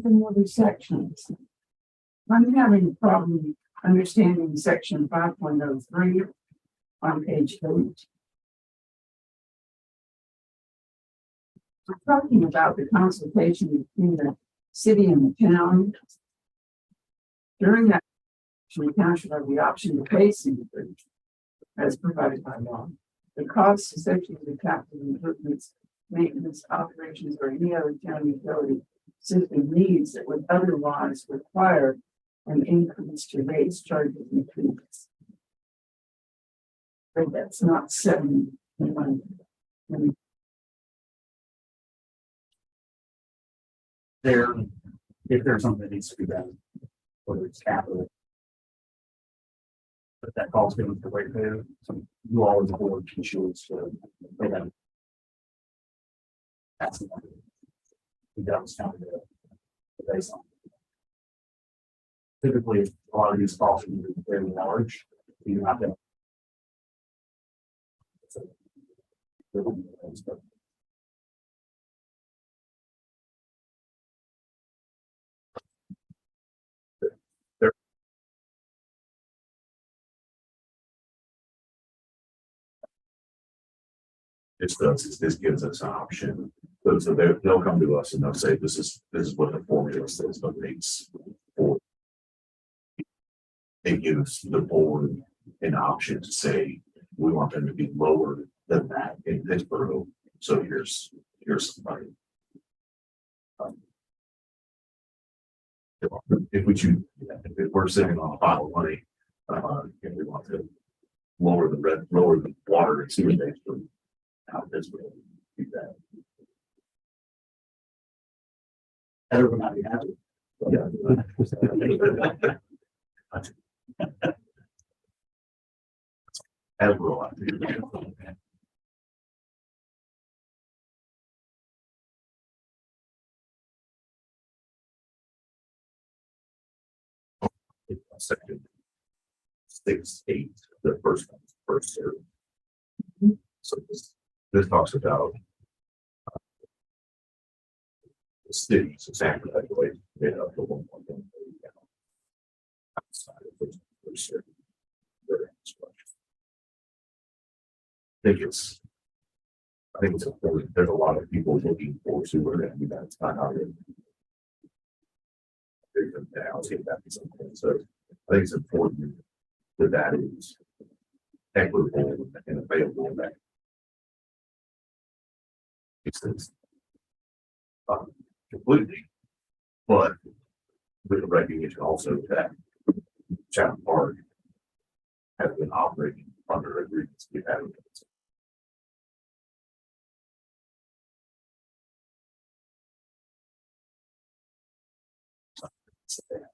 Some other sections. I'm having a problem understanding section 5.03 on page 8. We're talking about the consultation between the city and the town. During that, the town should have the option to pay Sanford as provided by law. The costs associated with capital improvements, maintenance, operations, or any other town utility system needs that would otherwise require an increase to rates, charges, and fees. But that's not 71. There, if there's something that needs to be done, whether it's capital. But that call's going to wait there, so you all as a board can choose to. That's the one. That was kind of the baseline. Typically, a lot of these costs are very large. You're not going to. This gives us an option. So they'll come to us and they'll say, this is what the formula says, but rates for. It gives the board an option to say, we want them to be lower than that in Pittsburgh. So here's somebody. If we choose, if we're sitting on a pile of money, and we want to lower the water and sewer rates from out Pittsburgh, do that. Everybody has it. As will I. Second, 6, 8, the first one, first serve. So this talks about the cities of San Francisco made up the 1.1 million gallon outside of first serve. Their infrastructure. I think it's important. There's a lot of people looking for sewer and we got to find out. I'll take that to something. So I think it's important that that is equitable and available. That it's completely, but with the recognition also that Chatham Park has been operating under agreements we've had with it.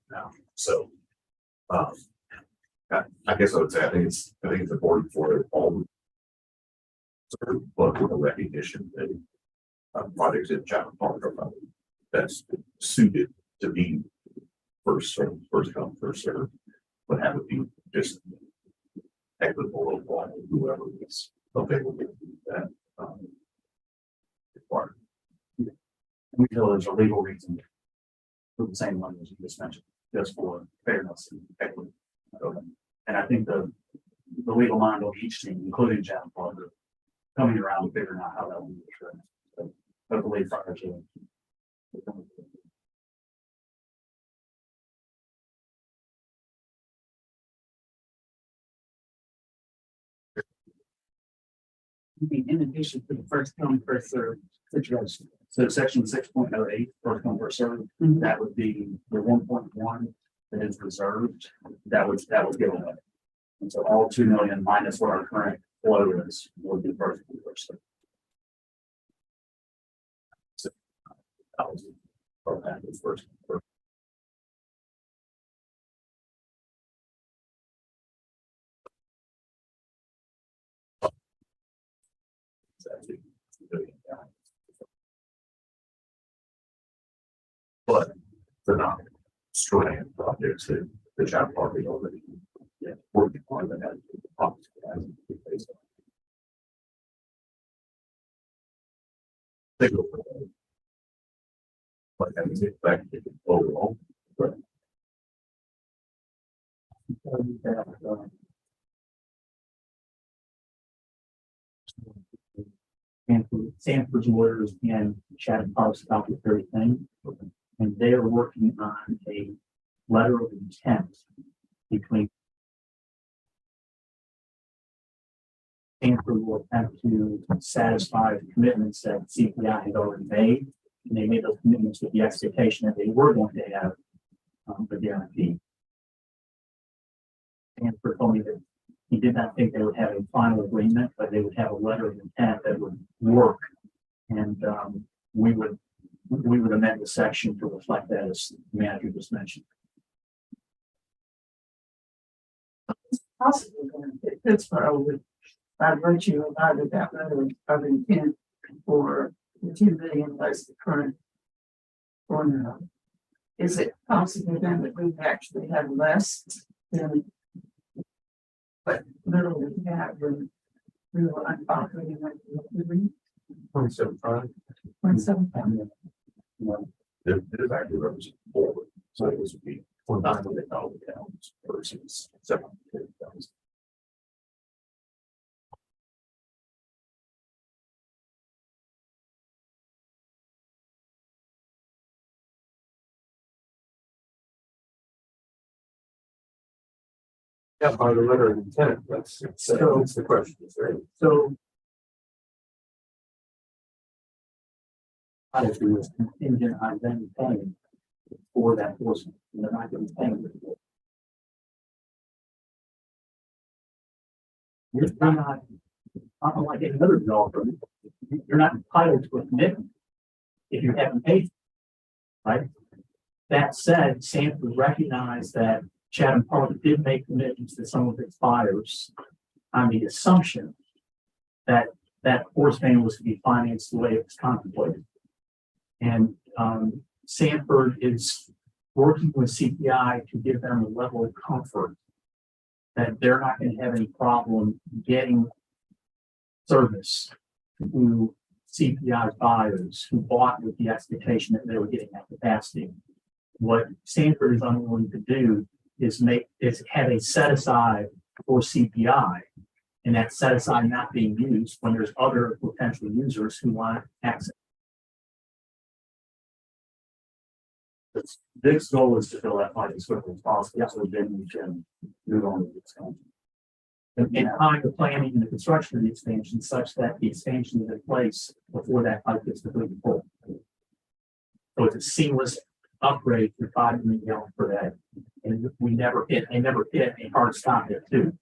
Now, so I guess I would say I think it's important for all but with a recognition that projects in Chatham Park are probably best suited to be first come, first serve, but have it be just equitable overall, whoever is available to do that. Required. We feel there's a legal reason for the same one as you just mentioned, just for fairness and equity. And I think the legal mind of each team, including Chatham Park, are coming around and figuring out how that will be addressed. So hopefully prior to. In addition to the first come, first served situation. So section 6.08, first come, first served, that would be the 1.1 that is reserved, that was given away. And so all 2 million minus what our current flow is would be first come, first served. So that was from that was first. But they're not strand projects that the Chatham Park is already working on that has based on. They go for that. But having it back overall, but Sanford's lawyers and Chatham Park's about the very thing. And they're working on a letter of intent between Sanford will have to satisfy the commitments that CPI had already made. And they made those commitments with the expectation that they were going to have the guarantee. Sanford told me that he did not think they would have a final agreement, but they would have a letter of intent that would work. And we would amend the section to reflect that, as the manager just mentioned. Possibly going to fit Pittsburgh with, by virtue of either that letter of intent for the 2 billion less the current formula. Is it possible then that we actually have less than what little we have when we were operating like the 27.5. 1.75? There's actually represent forward, so it was be 900,000 pounds versus 700,000. Yeah, by the letter of intent, that's the question, right? So I do is contingent on them paying for that portion, and they're not going to pay it. You're not, unlike any other developer, you're not entitled to a commitment if you haven't paid. right? That said, Sanford recognized that Chatham Park did make commitments to some of its buyers on the assumption that that force main was to be financed the way it was contemplated. And Sanford is working with CPI to give them a level of comfort that they're not going to have any problem getting service to CPI buyers who bought with the expectation that they were getting that capacity. What Sanford is unwilling to do is have a set aside for CPI, and that set aside not being used when there's other potential users who want access. Dick's goal is to fill that pipe as quickly as possible, so then we can move on to the expansion. And time the planning and the construction of the expansion such that the expansion is in place before that pipe gets completely full. So it's a seamless upgrade for 5 million gallons per day. And we never hit a hard stop there too.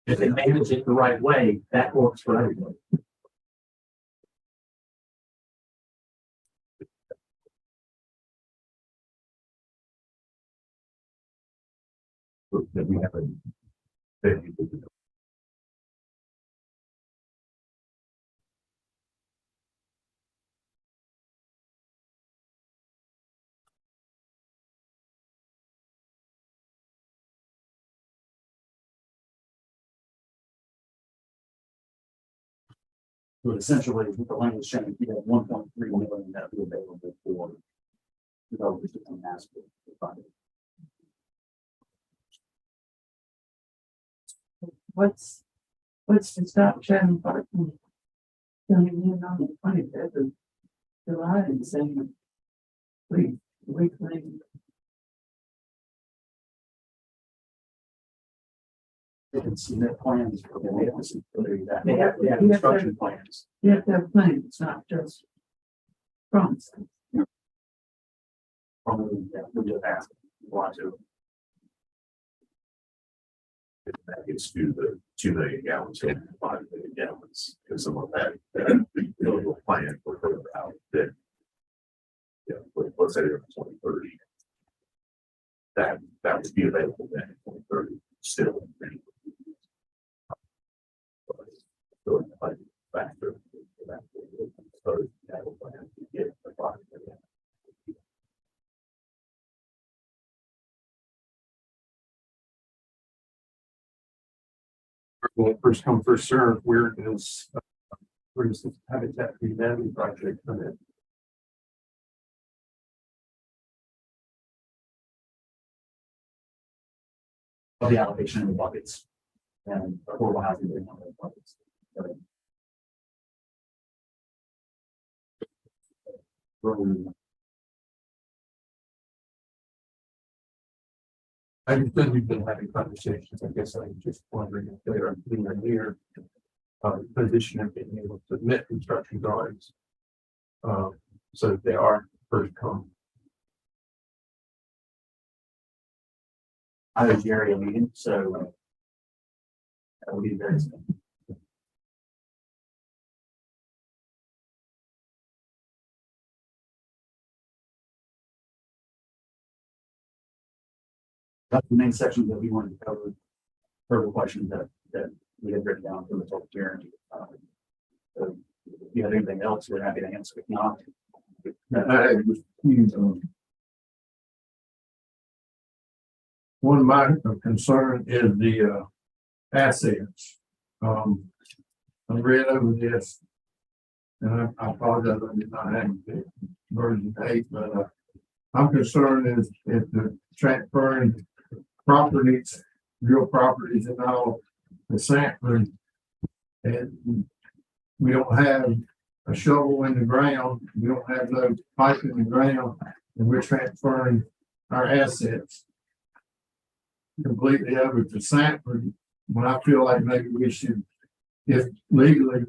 If they manage it the right way, that works for everybody. That we have a. But essentially, with the language change, we have 1.3 million that will be available for developers to come and ask for. What's to stop Chatham Park from coming in on the 25th of July and saying, we claim They can submit plans for the agency, that They have construction plans. you have to have plans, not just promises. Probably, yeah, we just ask, want to. That gets to the 2 million gallons and 5 million gallons, because some of that, the plan for further out that. Yeah, let's say they're 2030. That would be available then in 2030, still. So if I factor that, so that will plan to get the product. Well, first come, first serve, where does this Habitat for Humanity project come in? Of the allocation of the buckets and affordable housing being one of those buckets. I understood we've been having conversations. I guess I'm just wondering if they are near position of being able to submit construction drawings. So that they are first come. I was Jerry a meeting, so that would be very soon. That's the main section that we wanted to cover. Further questions that we had written down from the public hearing. So if you have anything else, we're happy to answer. If not, One of my concern is the assets. I read over this. And I apologize, I did not have the version 8, but I'm concerned is if the transferring properties, real properties and all the Sanford, and we don't have a shovel in the ground, we don't have no pipe in the ground, and we're transferring our assets completely over to Sanford, when I feel like maybe we should, if legally,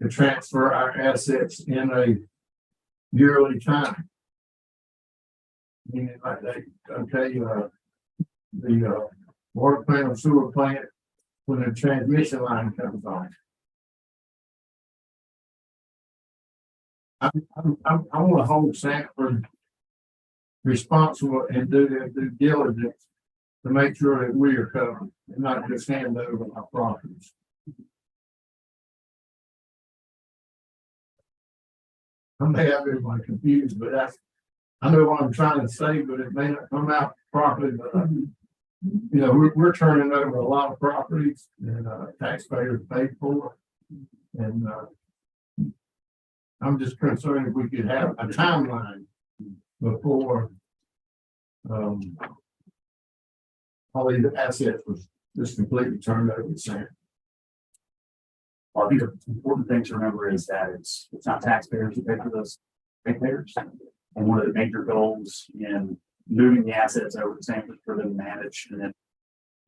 to transfer our assets in a yearly time. Meaning like they, okay, the water plant or sewer plant, when the transmission line comes on. I want to hold Sanford responsible and do their due diligence to make sure that we are covered and not just hand over our properties. I may have everybody confused, but I know what I'm trying to say, but it may not come out properly, but you know, we're turning over a lot of properties and taxpayers pay for it. And I'm just concerned if we could have a timeline before all these assets was just completely turned over to Sam. Well, I think the important thing to remember is that it's not taxpayers who pay for those ratepayers. And one of the major goals in moving the assets over to Sanford for them to manage and then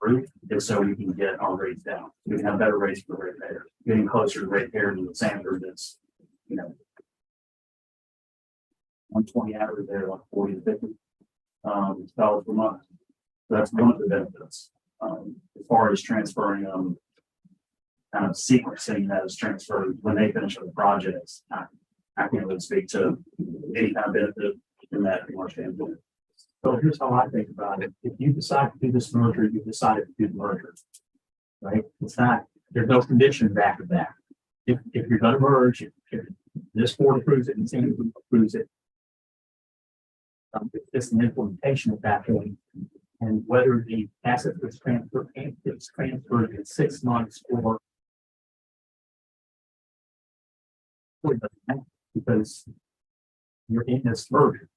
improve is so we can get our rates down. We can have better rates for ratepayers. Getting closer to ratepayers than Sanford that's, you know, 120 average there, like 40 to 50 dollars per month. So that's one of the benefits. As far as transferring them, kind of sequencing those transfers when they finish the projects, I can't really speak to any kind of benefit in that from our standpoint. So here's how I think about it. If you decide to do this merger, you decided to do the merger. Right? It's not, there's no conditions after that. If you're gonna merge, if this board approves it and Sanford approves it. It's just an implementation at that point. And whether the asset was transferred and it's transferred in 6 months or because you're in this merger.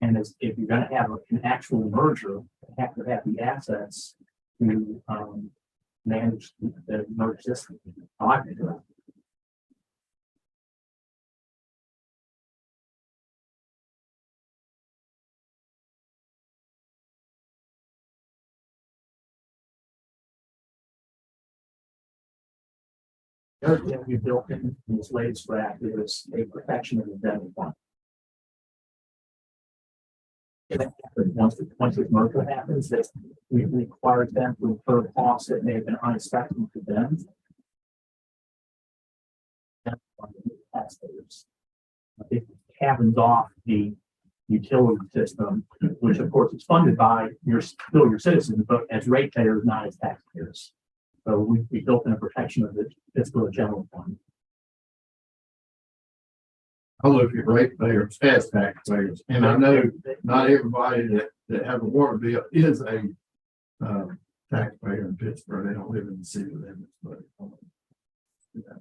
And if you're gonna have an actual merger, you have to have the assets to manage the merge system. I like it. The other thing we built in this latest draft is a protection of the general fund. Once the merger happens, that we require them to incur costs that may have been unexpected to them. Taxpayers. It cabins off the utility system, which of course is funded by still your citizens, but as ratepayers, not as taxpayers. So we built in a protection of the fiscal general fund. I look at ratepayers as taxpayers, and I know not everybody that have a water bill is a taxpayer in Pittsburgh. They don't live in the city limits, but yeah.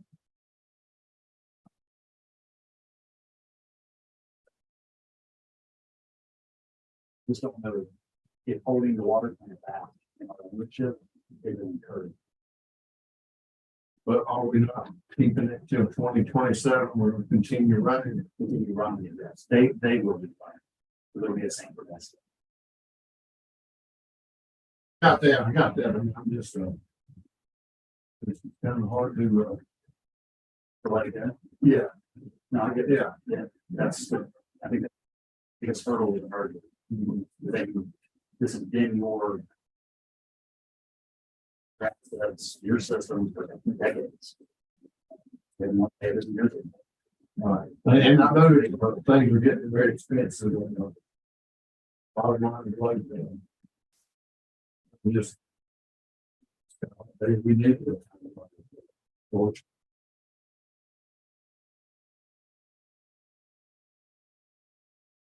Just don't know if holding the water plant back in our ownership is encouraged. But are we not keeping it till 2027? We'll continue running it. Continue running the invest. They will be fine. There'll be a same for that. Got that, I got that. I'm just, it's kind of hard to, Like that. yeah, No, I get yeah. that's I think the biggest hurdle with the merger. This has been your that's your system for decades. And what they was using. Right. And I know that things are getting very expensive. Bottom line is like that. We just. We need to.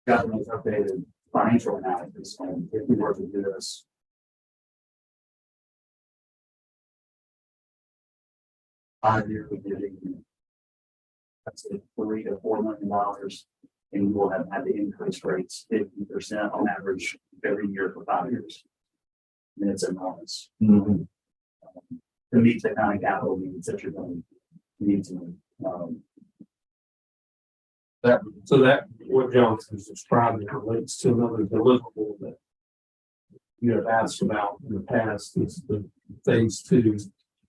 Got those updated financial analysis, and if we were to do this. 5 years of getting. That's $3 to $4 million, and you will have had the increase rates 50% on average every year for 5 years. And it's enormous. To meet the kind of capital needs that you're going to need to. So that, what Johnson's describing relates to another deliverable that you have asked about in the past, is the phase 2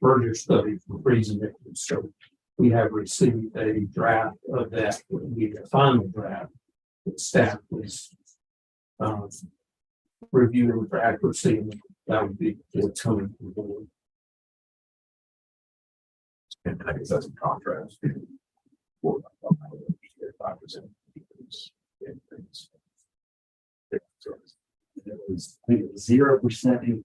merger study for freezing it. So we have received a draft of that, the final draft that staff was reviewing for accuracy, and that would be what's coming from the board. And I guess that's in contrast. 5% decrease. It was, I think it was 0%.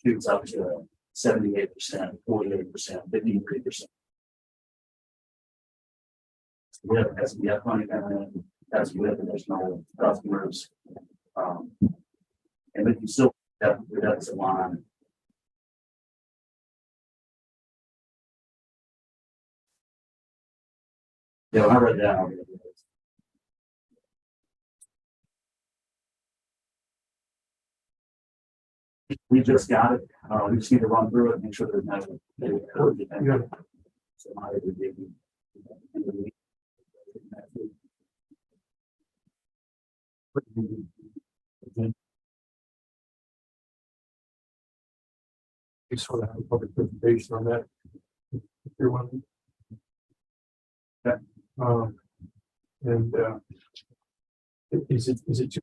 Shoots up to 78%, 48%, 53%. We have SBF money coming in, as we have additional customers. And if you still have the deficit line. Yeah, I read that. We just got it. We just need to run through it and make sure there's no. Yeah. Somebody would give you- We sort of have a public presentation on that. If you're one. Yeah. And is it just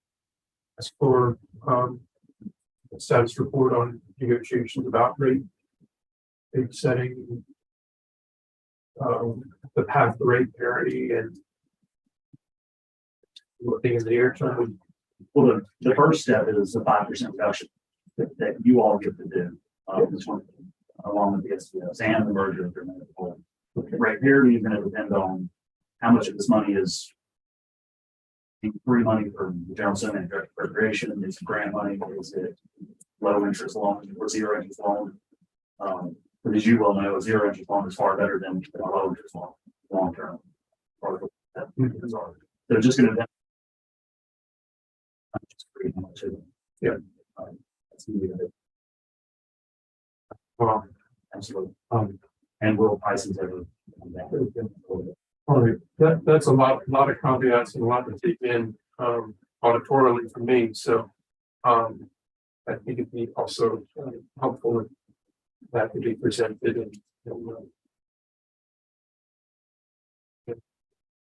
ask for a status report on negotiations about rate setting, the path to rate parity and looking in the air term? Well, the first step is the 5% reduction that you all get to do. This one, along with the SDS and the merger agreement. Right here, you're going to depend on how much of this money is free money from the general assembly and direct appropriation, is it grant money, is it low interest loan or zero interest loan? But as you well know, a zero interest loan is far better than a low interest loan long term. They're just going to. Yeah. That's gonna be the- Well, Absolutely. And will prices ever come down? all right, that's a lot of caveats and a lot to take in auditorially for me, so I think it'd be also helpful if that could be presented and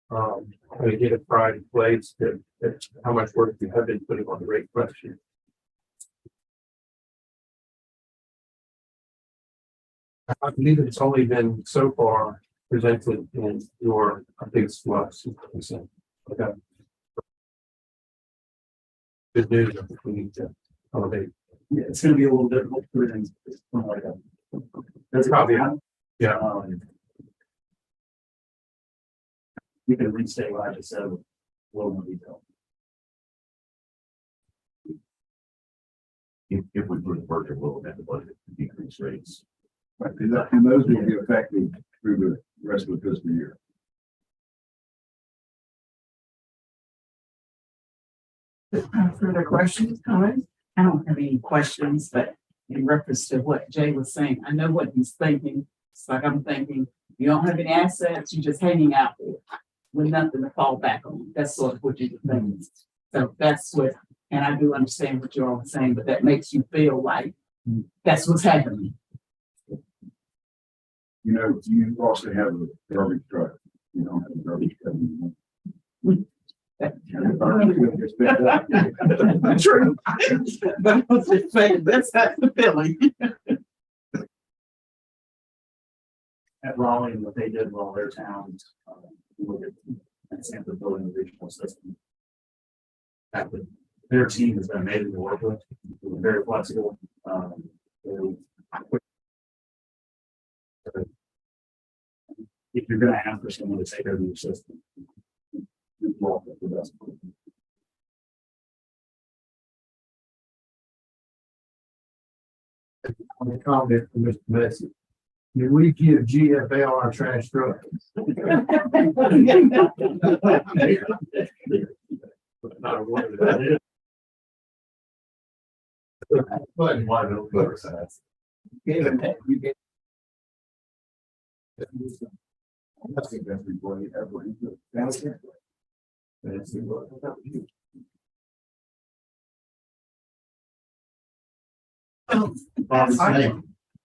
kind of get a pride in place that how much work you have been putting on the rate question. I believe it's only been so far presented in your, I think it's last. Okay. Good news, I think we need to elevate. Yeah, it's gonna be a little difficult for things. Like that. That's Probably, probably. yeah. You can restate what I just said with a little more detail. If we put the budget, we'll have the budget to decrease rates. Right, and those will be effective through the rest of the fiscal year. Further questions, comments? I don't have any questions, but in reference to what Jay was saying, I know what he's thinking. It's like I'm thinking, you don't have any assets, you're just hanging out there with nothing to fall back on. That's sort of what you're thinking. So that's what, and I do understand what you're all saying, but that makes you feel like that's what's happening. You know, you also have a garbage truck. You don't have a garbage truck anymore. True. But I was just saying, that's the feeling. At Raleigh, and what they did with all their towns, look at Sanford building the regional system. That would, their team has been amazing to work with, they're very flexible. If you're gonna ask for someone to take over your system, you're welcome to the best. On the comment from Mr. Messi. Did we give GFL our trash truck? Not a word of that. But Why don't we ever say that? You get I think that's before you ever went into it. That's it. That's it.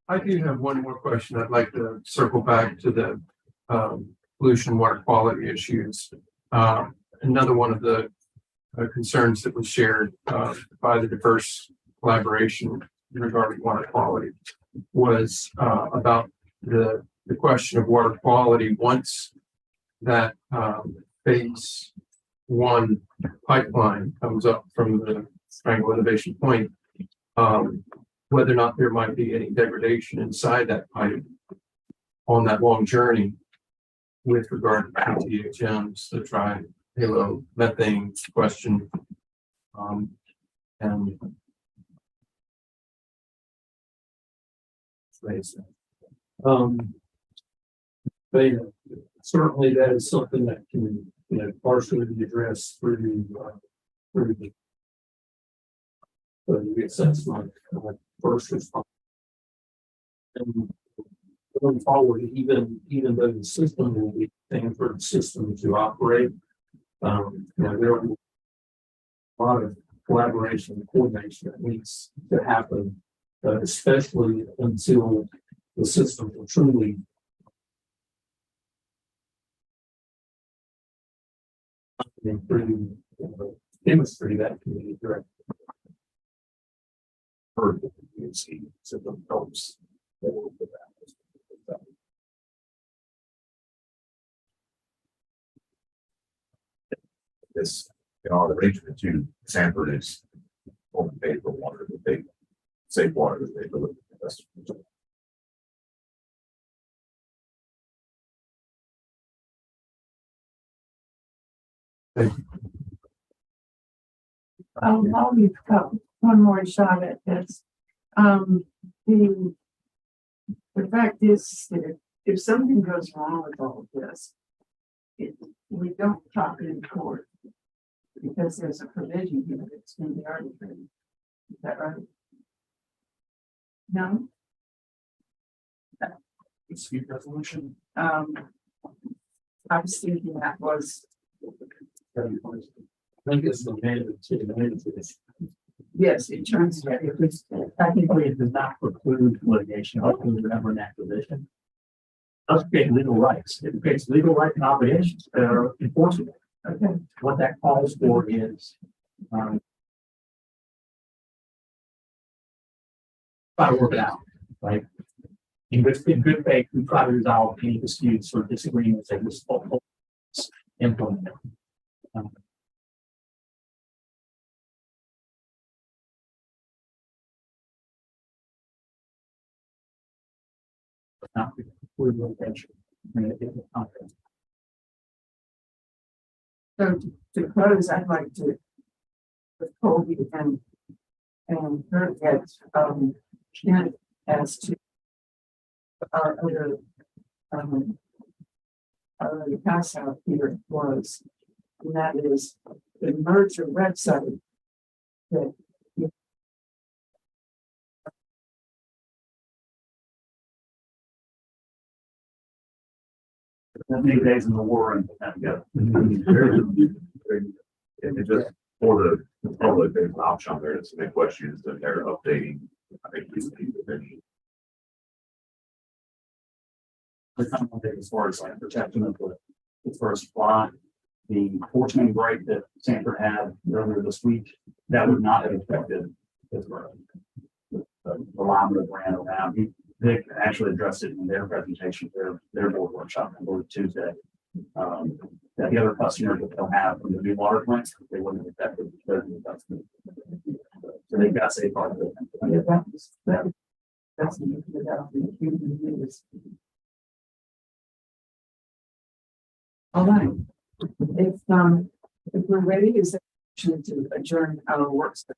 I do have one more question. I'd like to circle back to the pollution, water quality issues. Another one of the concerns that was shared by the diverse collaboration regarding water quality was about the the question of water quality once that phase one pipeline comes up from the Triangle Innovation Point. Whether or not there might be any degradation inside that pipe on that long journey with regard to THMs, the trihalo-methane question. And They, certainly that is something that can, partially be addressed through the assessment of first response. And going forward, even though the system will be Sanford system to operate, there will be a lot of collaboration and coordination that needs to happen, especially until the system will truly improve chemistry that can be direct. Heard that the DNC system helps. This, our arrangement to Sanford is only paid for water that they save water that they deliver. That's I'll leave one more shot at this. The fact is that if something goes wrong with all of this, we don't talk it in court because there's a provision here that's going to be arbitrated. Is that right? No? Dispute resolution. I was thinking that was, I think it's the mandate to this. yes, it turns out it was, Technically, it does not preclude litigation or remember an acquisition. It does create legal rights. It creates legal rights and obligations that are enforceable. okay, What that calls for is, try to work it out, right? In good faith, we try to resolve any disputes or disagreements that was implemented. Not we will eventually. so to close, I'd like to with Colby and her get Kent as to our other pass out here was, and that is the merger website that Many days in the war and that together. It just for the public, there's an option on there to submit questions that they're updating. I think these things that As far as like protection of the first supply, the force main break that Sanford had earlier this week, that would not have affected Pittsburgh. The line that ran around, they actually addressed it in their presentation, their board workshop on Tuesday. That the other customers that they'll have from the new water plants, they wouldn't have affected the customer. So they've got safe harbor. that's all right. If we're ready, is there a motion to adjourn our work session?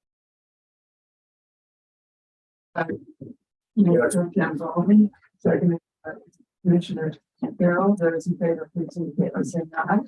Commissioner Baldwin, second, Commissioner Carroll, those in favor, please indicate by saying aye.